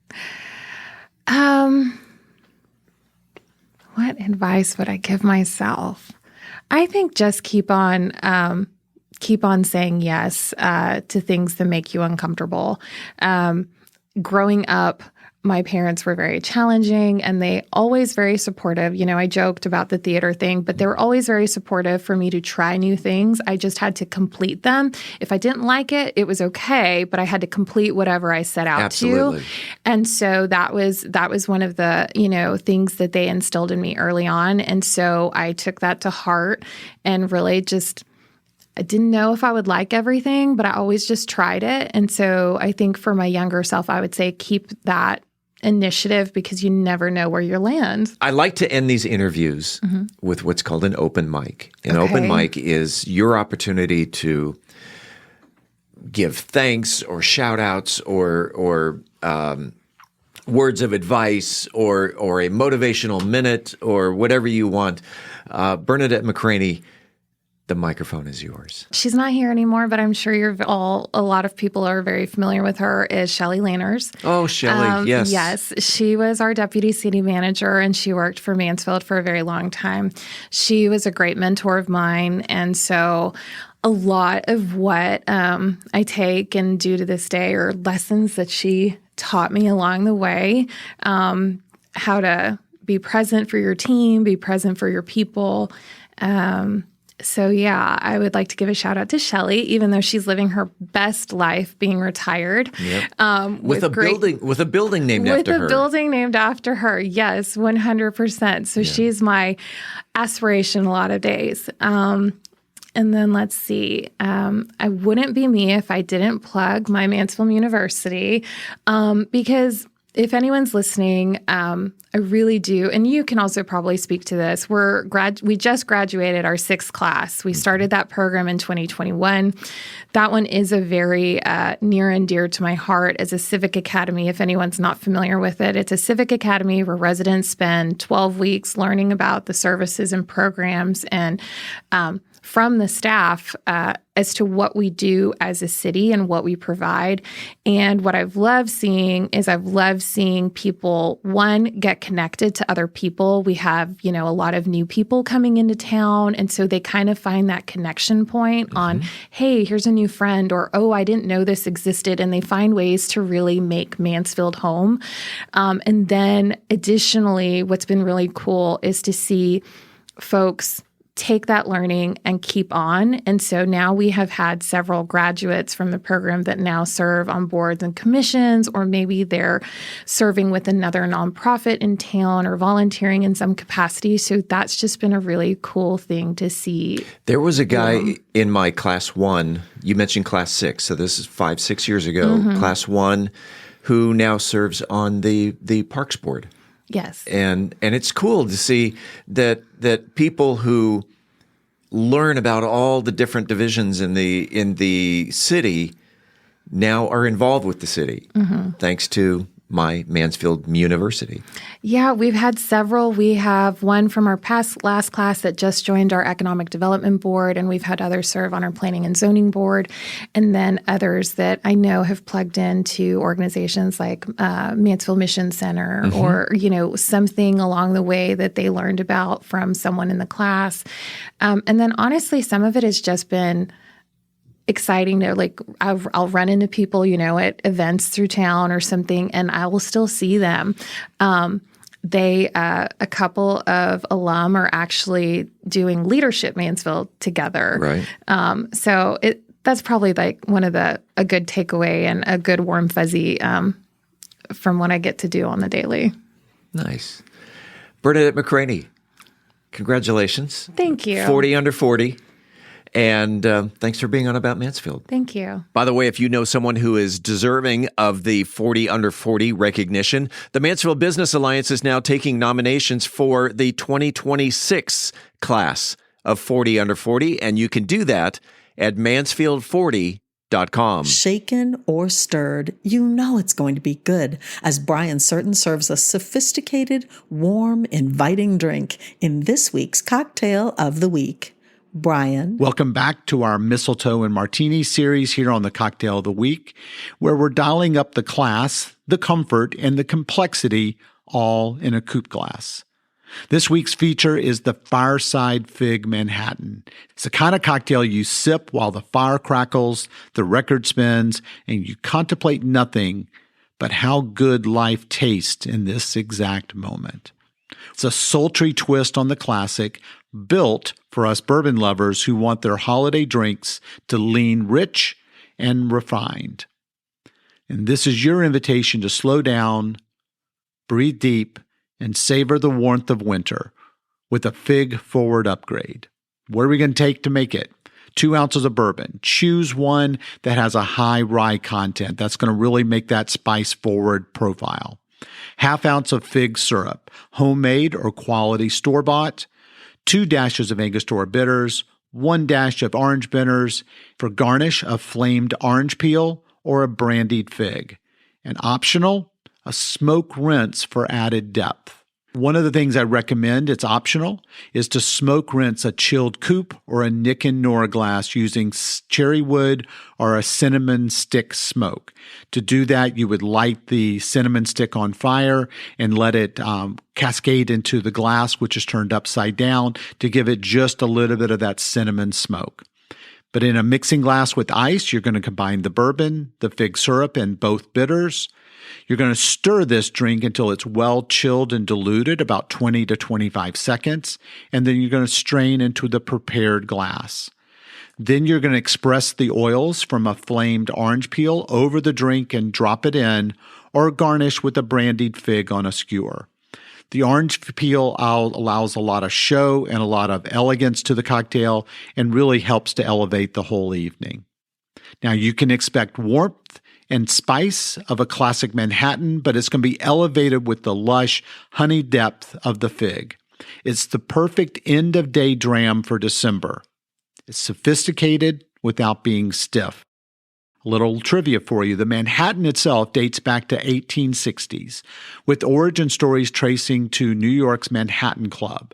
What advice would I give myself? I think just keep on saying yes to things that make you uncomfortable. Growing up, my parents were very challenging and they always very supportive. I joked about the theater thing, but they were always very supportive for me to try new things. I just had to complete them. If I didn't like it, it was okay, but I had to complete whatever I set out Absolutely. to. And so that was one of the, things that they instilled in me early on. And so I took that to heart and really I didn't know if I would like everything, but I always just tried it. And so I think for my younger self, I would say keep that initiative because you never know where you land. I like to end these interviews with what's called an open mic. An open mic is your opportunity to give thanks or shout outs or words of advice or a motivational minute or whatever you want. Bernadette McCraney, the microphone is yours. She's not here anymore, but I'm sure a lot of people are very familiar with her, is Shelley Lanners. Oh, Shelley, yes. Yes, she was our deputy city manager, and she worked for Mansfield for a very long time. She was a great mentor of mine, and so a lot of what I take and do to this day are lessons that she taught me along the way, how to be present for your team, be present for your people, So yeah, I would like to give a shout out to Shelley, even though she's living her best life being retired. Yep. With a building named after her. With a building named after her, yes, 100%. So she's my aspiration a lot of days. And then let's see, I wouldn't be me if I didn't plug my Mansfield University, because if anyone's listening, I really do, and you can also probably speak to this. We just graduated our 6th class. We started that program in 2021. That one is a very near and dear to my heart as a civic academy. If anyone's not familiar with it, it's a civic academy where residents spend 12 weeks learning about the services and programs and from the staff as to what we do as a city and what we provide. And what I've loved seeing is people, one, get connected to other people. We have, a lot of new people coming into town. And so they kind of find that connection point on, hey, here's a new friend, or, oh, I didn't know this existed. And they find ways to really make Mansfield home. And then additionally, what's been really cool is to see folks take that learning and keep on. And so now we have had several graduates from the program that now serve on boards and commissions, or maybe they're serving with another nonprofit in town or volunteering in some capacity. So that's just been a really cool thing to see. There was a guy in my class 1, you mentioned class 6, so this is 5-6 years ago, class 1, who now serves on the Parks Board. Yes. And it's cool to see that people who learn about all the different divisions in the city now are involved with the city, thanks to my Mansfield University. Yeah, we've had several. We have one from our last class that just joined our Economic Development Board, and we've had others serve on our Planning and Zoning Board, and then others that I know have plugged into organizations like Mansfield Mission Center or, something along the way that they learned about from someone in the class. And then honestly, some of it has just been exciting to I'll run into people, at events through town or something, and I will still see them. A couple of alum are actually doing Leadership Mansfield together. Right. So that's probably one of a good takeaway and a good warm fuzzy from what I get to do on the daily. Nice. Bernadette McCraney, congratulations. Thank you. 40 under 40. And thanks for being on About Mansfield. Thank you. By the way, if you know someone who is deserving of the 40 under 40 recognition, the Mansfield Business Alliance is now taking nominations for the 2026 class of 40 under 40, and you can do that at mansfield40.com. Shaken or stirred, you know it's going to be good as Brian Certain serves a sophisticated, warm, inviting drink in this week's Cocktail of the Week. Brian. Welcome back to our Mistletoe and Martini series here on the Cocktail of the Week, where we're dialing up the class, the comfort, and the complexity all in a coupe glass. This week's feature is the Fireside Fig Manhattan. It's the kind of cocktail you sip while the fire crackles, the record spins, and you contemplate nothing but how good life tastes in this exact moment. It's a sultry twist on the classic, built for us bourbon lovers who want their holiday drinks to lean rich and refined. And this is your invitation to slow down, breathe deep, and savor the warmth of winter with a Fig Forward upgrade. What are we going to take to make it? 2 ounces of bourbon. Choose one that has a high rye content. That's going to really make that spice forward profile. 1/2 ounce of fig syrup, homemade or quality store-bought. 2 dashes of Angostura bitters, 1 dash of orange bitters, for garnish of flamed orange peel or a brandied fig. And optional, a smoke rinse for added depth. One of the things I recommend, it's optional, is to smoke rinse a chilled coupe or a Nick and Nora glass using cherry wood or a cinnamon stick smoke. To do that, you would light the cinnamon stick on fire and let it cascade into the glass, which is turned upside down, to give it just a little bit of that cinnamon smoke. But in a mixing glass with ice, you're going to combine the bourbon, the fig syrup, and both bitters. You're going to stir this drink until it's well chilled and diluted, about 20 to 25 seconds, and then you're going to strain into the prepared glass. Then you're going to express the oils from a flamed orange peel over the drink and drop it in, or garnish with a brandied fig on a skewer. The orange peel allows a lot of show and a lot of elegance to the cocktail and really helps to elevate the whole evening. Now, you can expect warmth and spice of a classic Manhattan, but it's going to be elevated with the lush honey depth of the fig. It's the perfect end-of-day dram for December. It's sophisticated without being stiff. A little trivia for you. The Manhattan itself dates back to 1860s, with origin stories tracing to New York's Manhattan Club.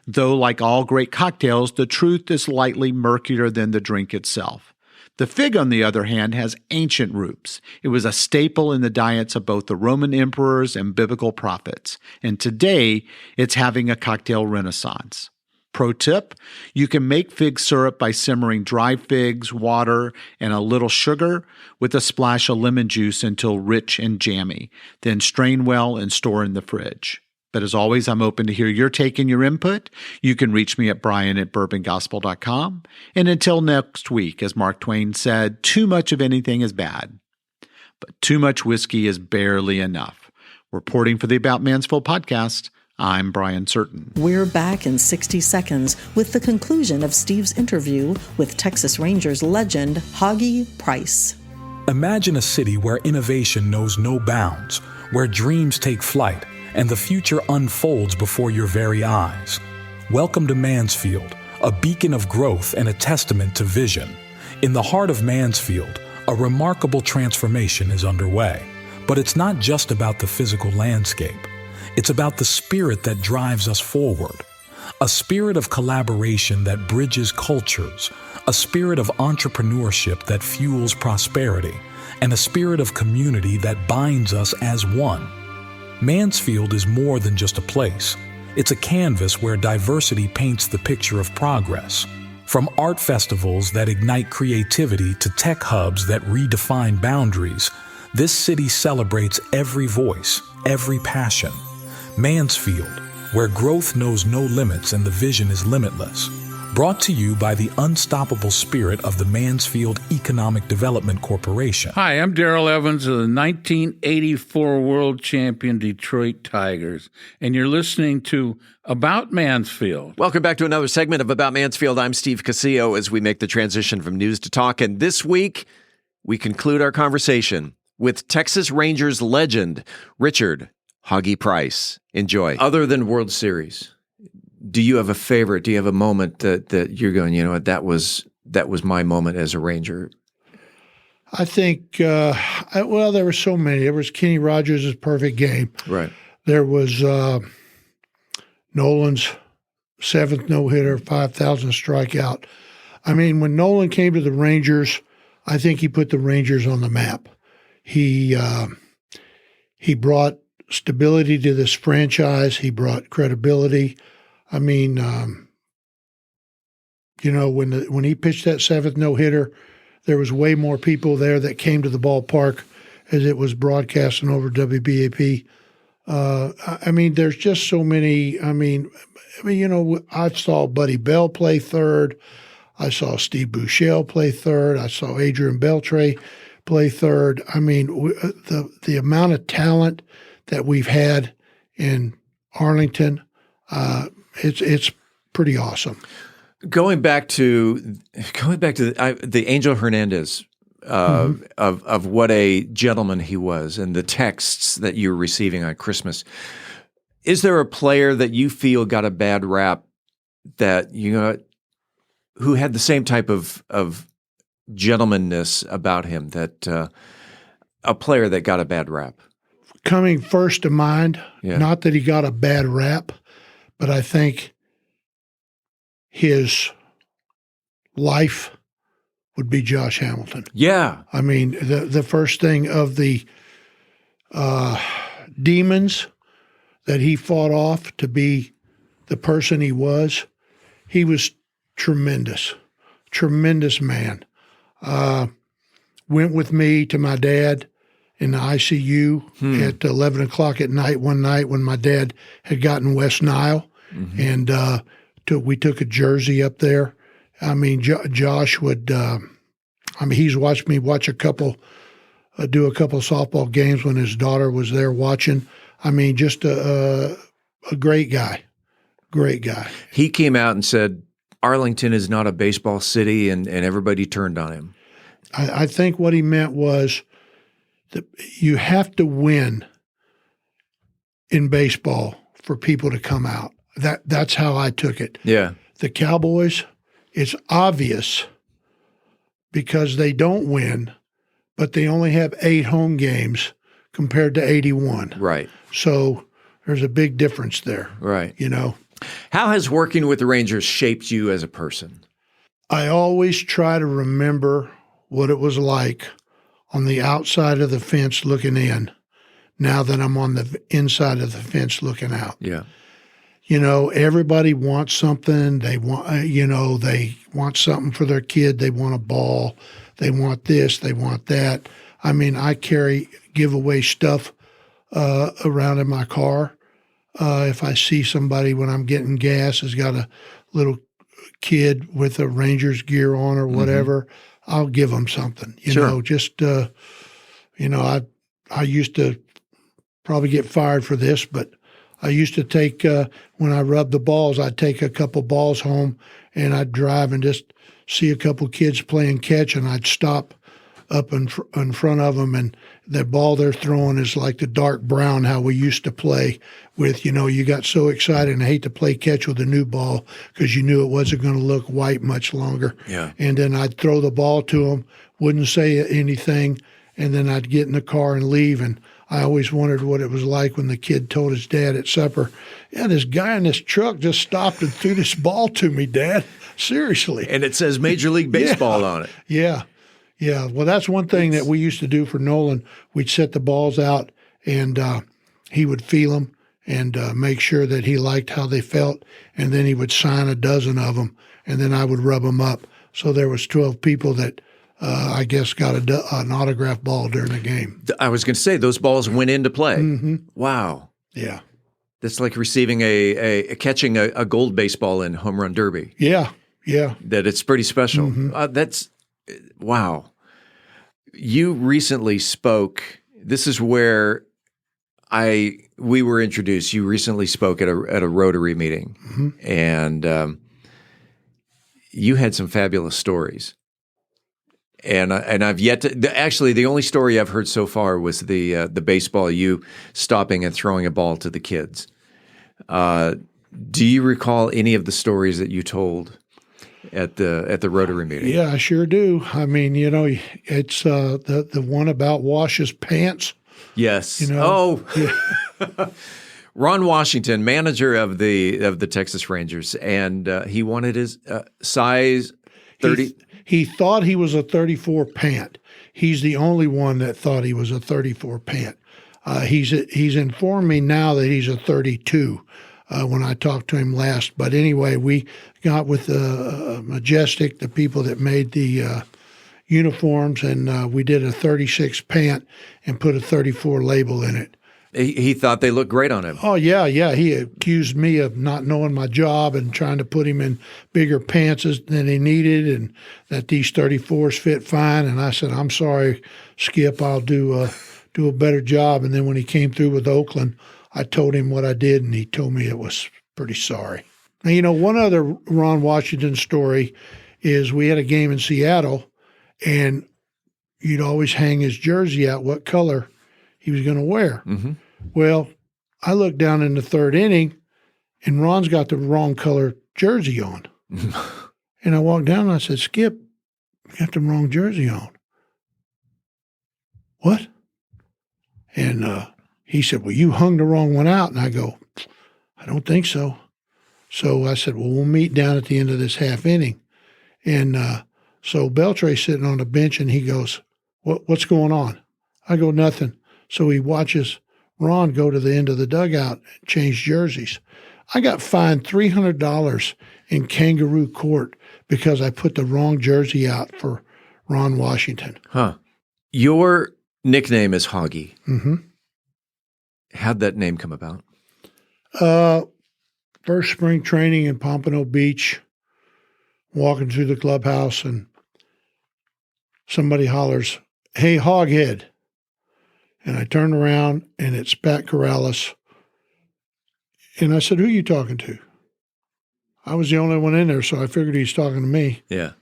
Though, like all great cocktails, the truth is slightly murkier than the drink itself. The fig, on the other hand, has ancient roots. It was a staple in the diets of both the Roman emperors and biblical prophets, and today it's having a cocktail renaissance. Pro tip, you can make fig syrup by simmering dry figs, water, and a little sugar with a splash of lemon juice until rich and jammy. Then strain well and store in the fridge. But as always, I'm open to hear your take and your input. You can reach me at brian@bourbongospel.com. And until next week, as Mark Twain said, too much of anything is bad, but too much whiskey is barely enough. Reporting for the About Mansfield podcast, I'm Brian Certain. We're back in 60 seconds with the conclusion of Steve's interview with Texas Rangers legend Hoggy Price. Imagine a city where innovation knows no bounds, where dreams take flight, and the future unfolds before your very eyes. Welcome to Mansfield, a beacon of growth and a testament to vision. In the heart of Mansfield, a remarkable transformation is underway. But it's not just about the physical landscape. It's about the spirit that drives us forward. A spirit of collaboration that bridges cultures, a spirit of entrepreneurship that fuels prosperity, and a spirit of community that binds us as one. Mansfield is more than just a place. It's a canvas where diversity paints the picture of progress. From art festivals that ignite creativity to tech hubs that redefine boundaries, this city celebrates every voice, every passion. Mansfield, where growth knows no limits and the vision is limitless. Brought to you by the unstoppable spirit of the Mansfield Economic Development Corporation. Hi, I'm Darrell Evans of the 1984 World Champion Detroit Tigers, and you're listening to About Mansfield. Welcome back to another segment of About Mansfield. I'm Steve Casillo as we make the transition from news to talk, and this week we conclude our conversation with Texas Rangers legend Richard Hoggy Price. Enjoy. Other than World Series, do you have a favorite? Do you have a moment that you're going, you know what, that was my moment as a Ranger? I think, there were so many. There was Kenny Rogers' perfect game. Right. There was Nolan's 7th no-hitter, 5,000 strikeout. I mean, when Nolan came to the Rangers, I think he put the Rangers on the map. He brought stability to this franchise. He brought credibility. I mean, when he pitched that 7th no-hitter, there was way more people there that came to the ballpark as it was broadcasting over WBAP. I mean, there's just so many. I saw Buddy Bell play third. I saw Steve Buechele play third. I saw Adrian Beltre play third. I mean, the amount of talent that we've had in Arlington, it's pretty awesome. Going back to the Angel Hernandez of what a gentleman he was, and the texts that you were receiving on Christmas. Is there a player that you feel got a bad rap that who had the same type of gentlemanness about him, that a player that got a bad rap? Coming first to mind, not that he got a bad rap, but I think his life would be Josh Hamilton. Yeah. I mean, the first thing of the demons that he fought off to be the person he was tremendous man. Went with me to my dad in the ICU at 11 o'clock at night one night when my dad had gotten West Nile, and we took a jersey up there. I mean, Josh would he's watched me watch do a couple softball games when his daughter was there watching. I mean, just a great guy. Great guy. He came out and said, Arlington is not a baseball city, and everybody turned on him. I think what he meant was that you have to win in baseball for people to come out. That's how I took it. Yeah. The Cowboys, it's obvious because they don't win, but they only have 8 home games compared to 81. Right. So there's a big difference there. Right. How has working with the Rangers shaped you as a person? I always try to remember what it was like on the outside of the fence looking in, now that I'm on the inside of the fence looking out. Yeah. Everybody wants something. They want something for their kid. They want a ball. They want this. They want that. I mean, I give away stuff around in my car. If I see somebody when I'm getting gas has got a little kid with a Rangers gear on or whatever, I'll give them something. You know, just I used to probably get fired for this, but I used to take when I rubbed the balls, I'd take a couple balls home and I'd drive and just see a couple kids playing catch, and I'd stop up in front of them, and the ball they're throwing is like the dark brown how we used to play with. You got so excited, and I hate to play catch with a new ball because you knew it wasn't going to look white much longer. Yeah. And then I'd throw the ball to them, wouldn't say anything, and then I'd get in the car and leave. And I always wondered what it was like when the kid told his dad at supper, "Yeah, this guy in this truck just stopped and threw this ball to me, Dad." Seriously. And it says Major League Baseball on it. Yeah. Yeah. Well, that's one thing that we used to do for Nolan. We'd set the balls out, and he would feel them and make sure that he liked how they felt. And then he would sign a dozen of them, and then I would rub them up. So there was 12 people that I guess got an autographed ball during the game. I was going to say, those balls went into play. Mm-hmm. Wow. Yeah. That's like receiving catching a gold baseball in home run derby. Yeah. Yeah. That it's pretty special. That's wow. You recently spoke. This is where we were introduced. You recently spoke at a Rotary meeting, and you had some fabulous stories. And I've yet to actually, the only story I've heard so far was the baseball, you stopping and throwing a ball to the kids. Do you recall any of the stories that you told at the Rotary meeting? Yeah, I sure do. I mean, it's the one about Wash's pants. Yes. Yeah. Ron Washington, manager of the Texas Rangers, and he wanted his size 30. He thought he was a 34 pant. He's the only one that thought he was a 34 pant. He's informed me now that he's a 32 when I talked to him last. But anyway, we got with Majestic, the people that made the uniforms, and we did a 36 pant and put a 34 label in it. He thought they looked great on him. Oh, yeah. He accused me of not knowing my job and trying to put him in bigger pants than he needed, and that these 34s fit fine. And I said, "I'm sorry, Skip, I'll do a better job." And then when he came through with Oakland, I told him what I did, and he told me it was pretty sorry. Now, one other Ron Washington story is we had a game in Seattle, and you'd always hang his jersey out what color he was going to wear. Mm-hmm. Well, I looked down in the third inning, and Ron's got the wrong color jersey on. And I walked down and I said, "Skip, you got the wrong jersey on." "What?" And he said, "Well, you hung the wrong one out." And I go, "I don't think so." So I said, "Well, we'll meet down at the end of this half inning." And so Beltre's sitting on the bench, and he goes, "What's going on?" I go, "Nothing." So he watches Ron go to the end of the dugout and change jerseys. I got fined $300 in kangaroo court because I put the wrong jersey out for Ron Washington. Huh. Your nickname is Hoggy. Mm-hmm. How'd that name come about? First spring training in Pompano Beach, walking through the clubhouse, and somebody hollers, "Hey, Hoghead." And I turned around, and it's Pat Corrales. And I said, "Who are you talking to?" I was the only one in there, so I figured he's talking to me. Yeah.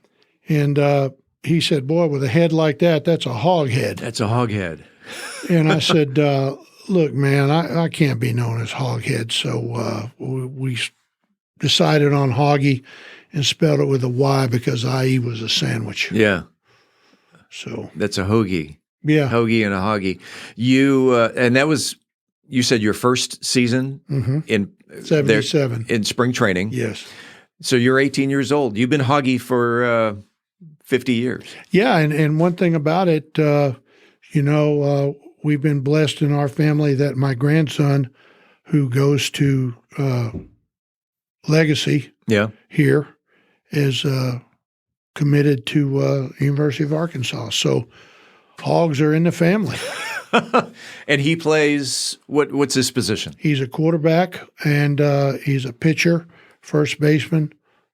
And he said, "Boy, with a head like that, that's a hog head." That's a hog head. And I said, "Look, man, I can't be known as Hoghead." So we decided on Hoggy and spelled it with a Y because IE was a sandwich. Yeah. So that's a hoagie. Yeah. Hoagie and a Hoggy. You and that was, you said, your first season in 77 in spring training. Yes. So you're 18 years old. You've been Hoggy for 50 years. Yeah, and one thing about it, we've been blessed in our family that my grandson, who goes to Legacy here, is committed to University of Arkansas. So hogs are in the family. And he plays, what's his position? He's a quarterback, and he's a pitcher, first baseman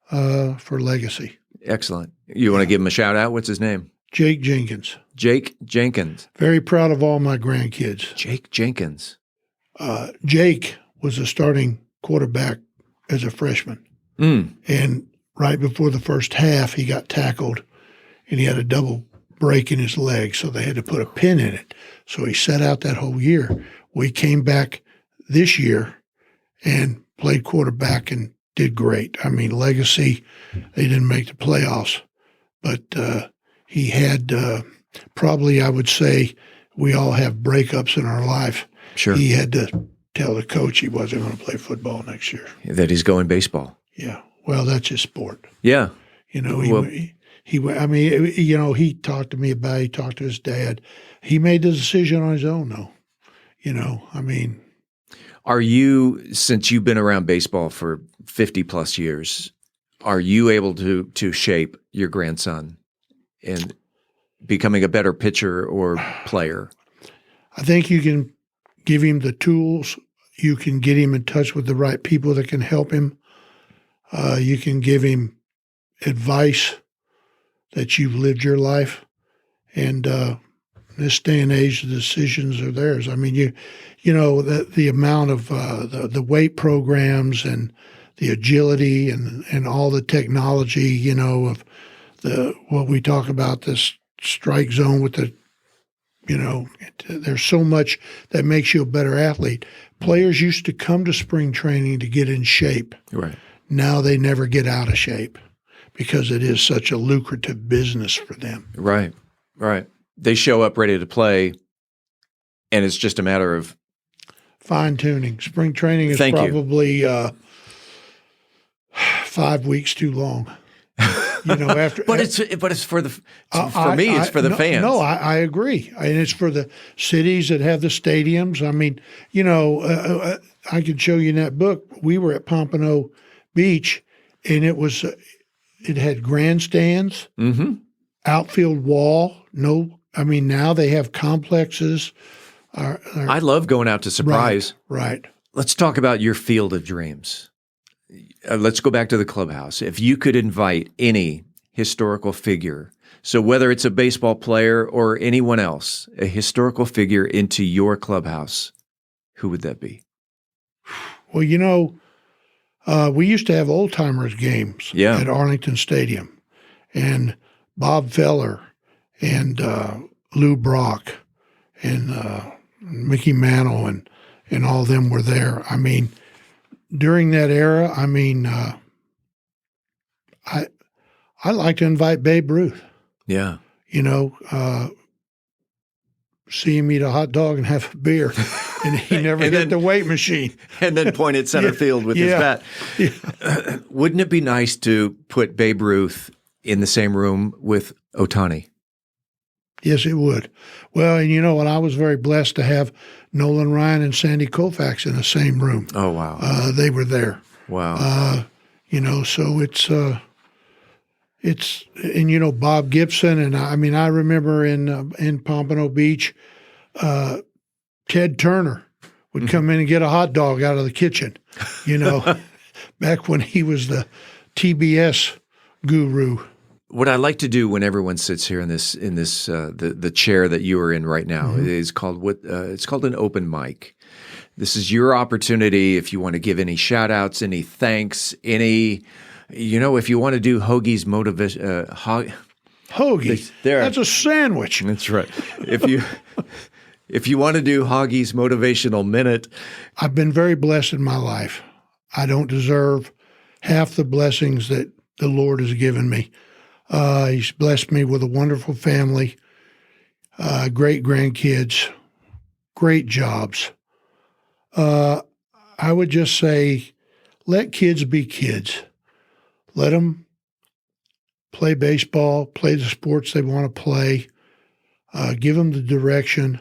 for Legacy. Excellent. You want to give him a shout out? What's his name? Jake Jenkins. Jake Jenkins. Very proud of all my grandkids. Jake Jenkins. Jake was a starting quarterback as a freshman. And right before the first half, he got tackled, and he had a double break in his leg, so they had to put a pin in it. So he sat out that whole year. We came back this year and played quarterback and did great. I mean, Legacy, they didn't make the playoffs, but he had probably, I would say, we all have breakups in our life. Sure. He had to tell the coach he wasn't going to play football next year. That he's going baseball. Yeah. Well, that's his sport. Yeah. You know, he talked to me about it. He talked to his dad. He made the decision on his own, though. You know, I mean. Are you, since you've been around baseball for 50 plus years, are you able to shape your grandson in becoming a better pitcher or player? I think you can give him the tools. You can get him in touch with the right people that can help him. You can give him advice that you've lived your life. And this day and age, the decisions are theirs. I mean, you know, the amount of the weight programs and the agility and all the technology, you know, of what we talk about, this strike zone with the, you know, there's so much that makes you a better athlete. Players used to come to spring training to get in shape. Right. Now they never get out of shape because it is such a lucrative business for them. Right, right. They show up ready to play, and it's just a matter of fine-tuning. Spring training is probably 5 weeks too long. You know, after but it's for the for me it's for the fans. No, I agree, and it's for the cities that have the stadiums. I mean, you know, I could show you in that book. We were at Pompano Beach, and it had grandstands, outfield wall. No, I mean now they have complexes. I love going out to Surprise. Right. Let's talk about your field of dreams. Let's go back to the clubhouse. If you could invite any historical figure, so whether it's a baseball player or anyone else, a historical figure into your clubhouse, who would that be? Well, you know, we used to have old-timers games at Arlington Stadium, and Bob Feller and Lou Brock and Mickey Mantle and all of them were there. I mean, during that era, I mean, I like to invite Babe Ruth. Yeah. You know, see him eat a hot dog and have a beer, and he never hit the weight machine. And then point at center field with his bat. Yeah. Wouldn't it be nice to put Babe Ruth in the same room with Ohtani? Yes, it would. Well, and you know what? I was very blessed to have Nolan Ryan and Sandy Koufax in the same room. Oh, wow. They were there. Wow. You know, so it's, and you know, Bob Gibson, and I mean, I remember in Pompano Beach, Ted Turner would come in and get a hot dog out of the kitchen, you know, back when he was the TBS guru. What I like to do when everyone sits here in the chair that you are in right now is called it's called an open mic. This is your opportunity if you want to give any shout outs, any thanks, any, you know, if you want to do Hoggy's motivation, Hoggy, that's a sandwich. That's right. If you want to do Hoggy's motivational minute. I've been very blessed in my life. I don't deserve half the blessings that the Lord has given me. He's blessed me with a wonderful family, great grandkids, great jobs. I would just say, let kids be kids. Let them play baseball, play the sports they want to play. Give them the direction.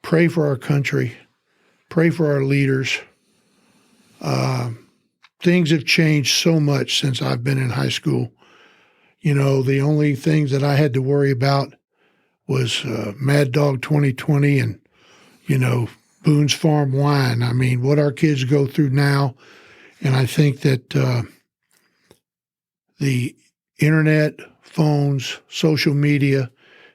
Pray for our country. Pray for our leaders. Things have changed so much since I've been in high school. You know, the only things that I had to worry about was Mad Dog 2020 and, Boone's Farm wine. I mean, what our kids go through now. And I think that the internet, phones, social media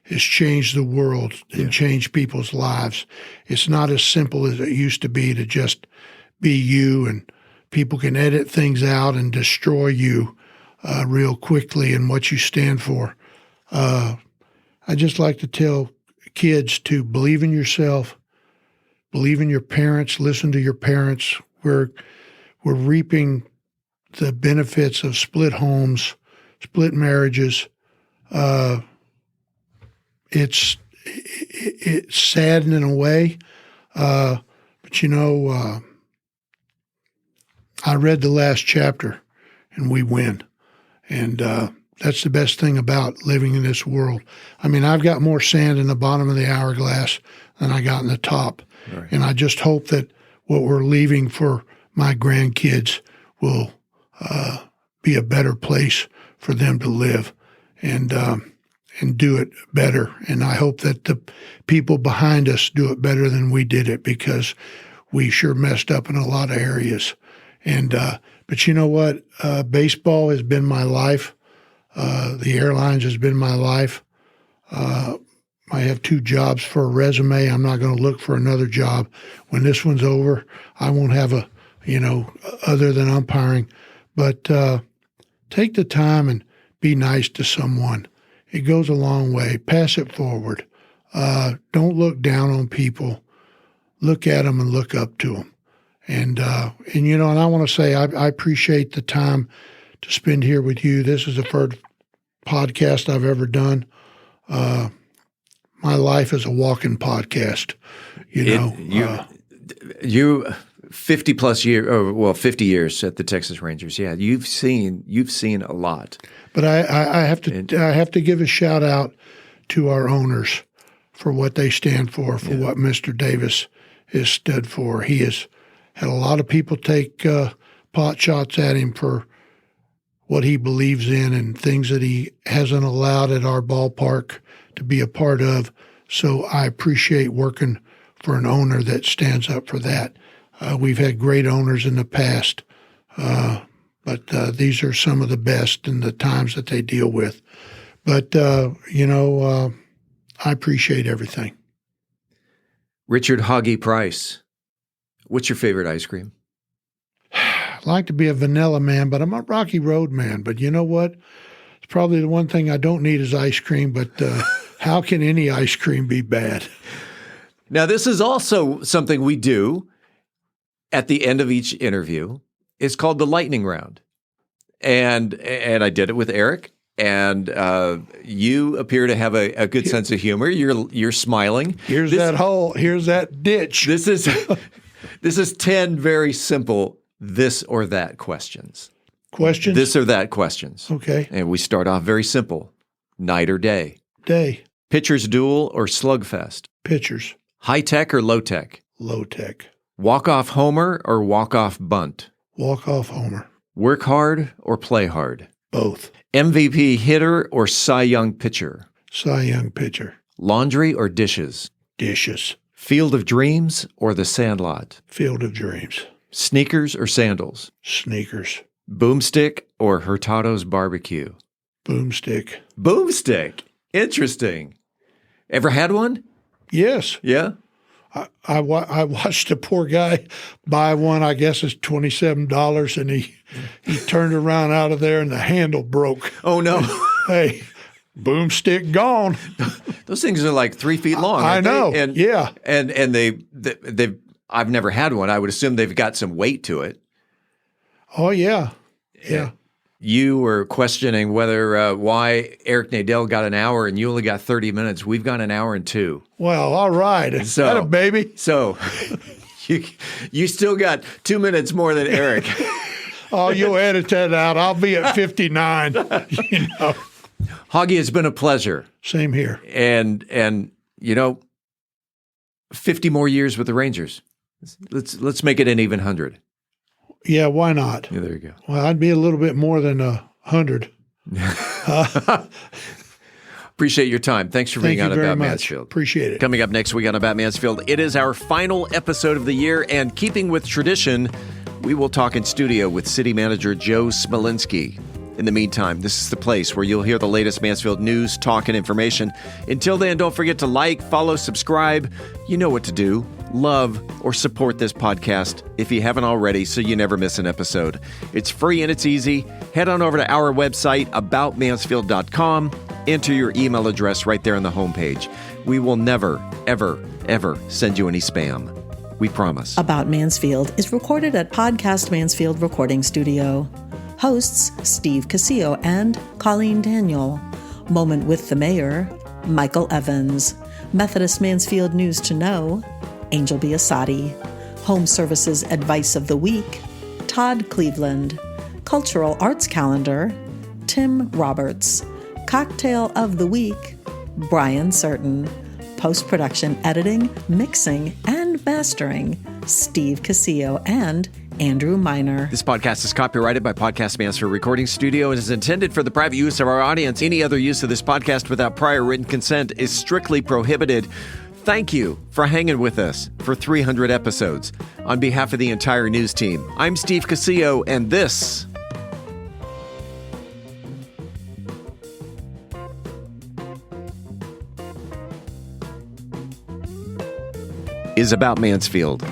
has changed the world and changed people's lives. It's not as simple as it used to be to just be you, and people can edit things out and destroy you real quickly and what you stand for. I just like to tell kids to believe in yourself, believe in your parents, listen to your parents. We're reaping the benefits of split homes, split marriages. It's saddening in a way, but I read the last chapter, and we win, and that's the best thing about living in this world. I mean, I've got more sand in the bottom of the hourglass than I got in the top, and I just hope that what we're leaving for my grandkids will be a better place for them to live, and do it better. And I hope that the people behind us do it better than we did it, because we sure messed up in a lot of areas. And but you know what? Baseball has been my life. The airlines has been my life. I have 2 jobs for a resume. I'm not going to look for another job. When this one's over, I won't have other than umpiring. But take the time and be nice to someone. It goes a long way. Pass it forward. Don't look down on people. Look at them and look up to them. And I want to say I appreciate the time to spend here with you. This is the first podcast I've ever done. My life is a walking podcast. You 50 plus years, 50 years at the Texas Rangers. Yeah, you've seen a lot. But I have to give a shout out to our owners for what they stand for what Mr. Davis has stood for. He has had a lot of people take pot shots at him for what he believes in and things that he hasn't allowed at our ballpark to be a part of. So I appreciate working for an owner that stands up for that. We've had great owners in the past, but these are some of the best in the times that they deal with. But, I appreciate everything. Richard Hoggy Price, what's your favorite ice cream? I like to be a vanilla man, but I'm a Rocky Road man. But you know what? It's probably the one thing I don't need is ice cream, but how can any ice cream be bad? Now, this is also something we do at the end of each interview. It's called the lightning round. And I did it with Eric, and you appear to have a good sense of humor. You're smiling. Here's that hole. Here's that ditch. This is 10 very simple this or that questions. Questions? This or that questions. Okay. And we start off very simple. Night or day? Day. Pitchers duel or slugfest? Pitchers. High tech or low tech? Low tech. Walk-off homer or walk-off bunt? Walk-off homer. Work hard or play hard? Both. MVP hitter or Cy Young pitcher? Cy Young pitcher. Laundry or dishes? Dishes. Field of Dreams or The Sandlot? Field of Dreams. Sneakers or sandals? Sneakers. Boomstick or Hurtado's barbecue? Boomstick. Boomstick. Interesting. Ever had one? Yes. Yeah? I watched a poor guy buy one. I guess it's $27, and he turned around out of there, and the handle broke. Oh no! Hey, boomstick gone. Those things are like 3 feet long. I know. And, yeah. And they've. I've never had one. I would assume they've got some weight to it. Oh yeah. Yeah. You were questioning whether why Eric Nadel got an hour and you only got 30 minutes. We've got an hour and 2. Well, all right. So, that a baby? So you still got 2 minutes more than Eric. Oh, you'll edit that out. I'll be at 59. Hoggy, it's been a pleasure. Same here. And 50 more years with the Rangers. Let's make it an even 100. Yeah, why not? Yeah, there you go. Well, I'd be a little bit more than 100. Appreciate your time. Thanks for being on About Mansfield. Appreciate it. Coming up next week on About Mansfield, it is our final episode of the year, and keeping with tradition, we will talk in studio with City Manager Joe Smolinski. In the meantime, this is the place where you'll hear the latest Mansfield news, talk, and information. Until then, don't forget to like, follow, subscribe. You know what to do. Love or support this podcast if you haven't already, so you never miss an episode. It's free and it's easy. Head on over to our website, aboutmansfield.com. Enter your email address right there on the homepage. We will never, ever, ever send you any spam. We promise. About Mansfield is recorded at Podcast Mansfield Recording Studio. Hosts Steve Casillo and Colleen Daniel. Moment with the Mayor, Michael Evans. Methodist Mansfield News to Know, Angel Biasatti. Home Services Advice of the Week, Todd Cleveland. Cultural Arts Calendar, Tim Roberts. Cocktail of the Week, Brian Certain. Post-production editing, mixing, and mastering, Steve Casillo and Andrew Miner. This podcast is copyrighted by Podcast Mansfield Recording Studio and is intended for the private use of our audience. Any other use of this podcast without prior written consent is strictly prohibited. Thank you for hanging with us for 300 episodes. On behalf of the entire news team, I'm Steve Casillo, and this is About Mansfield.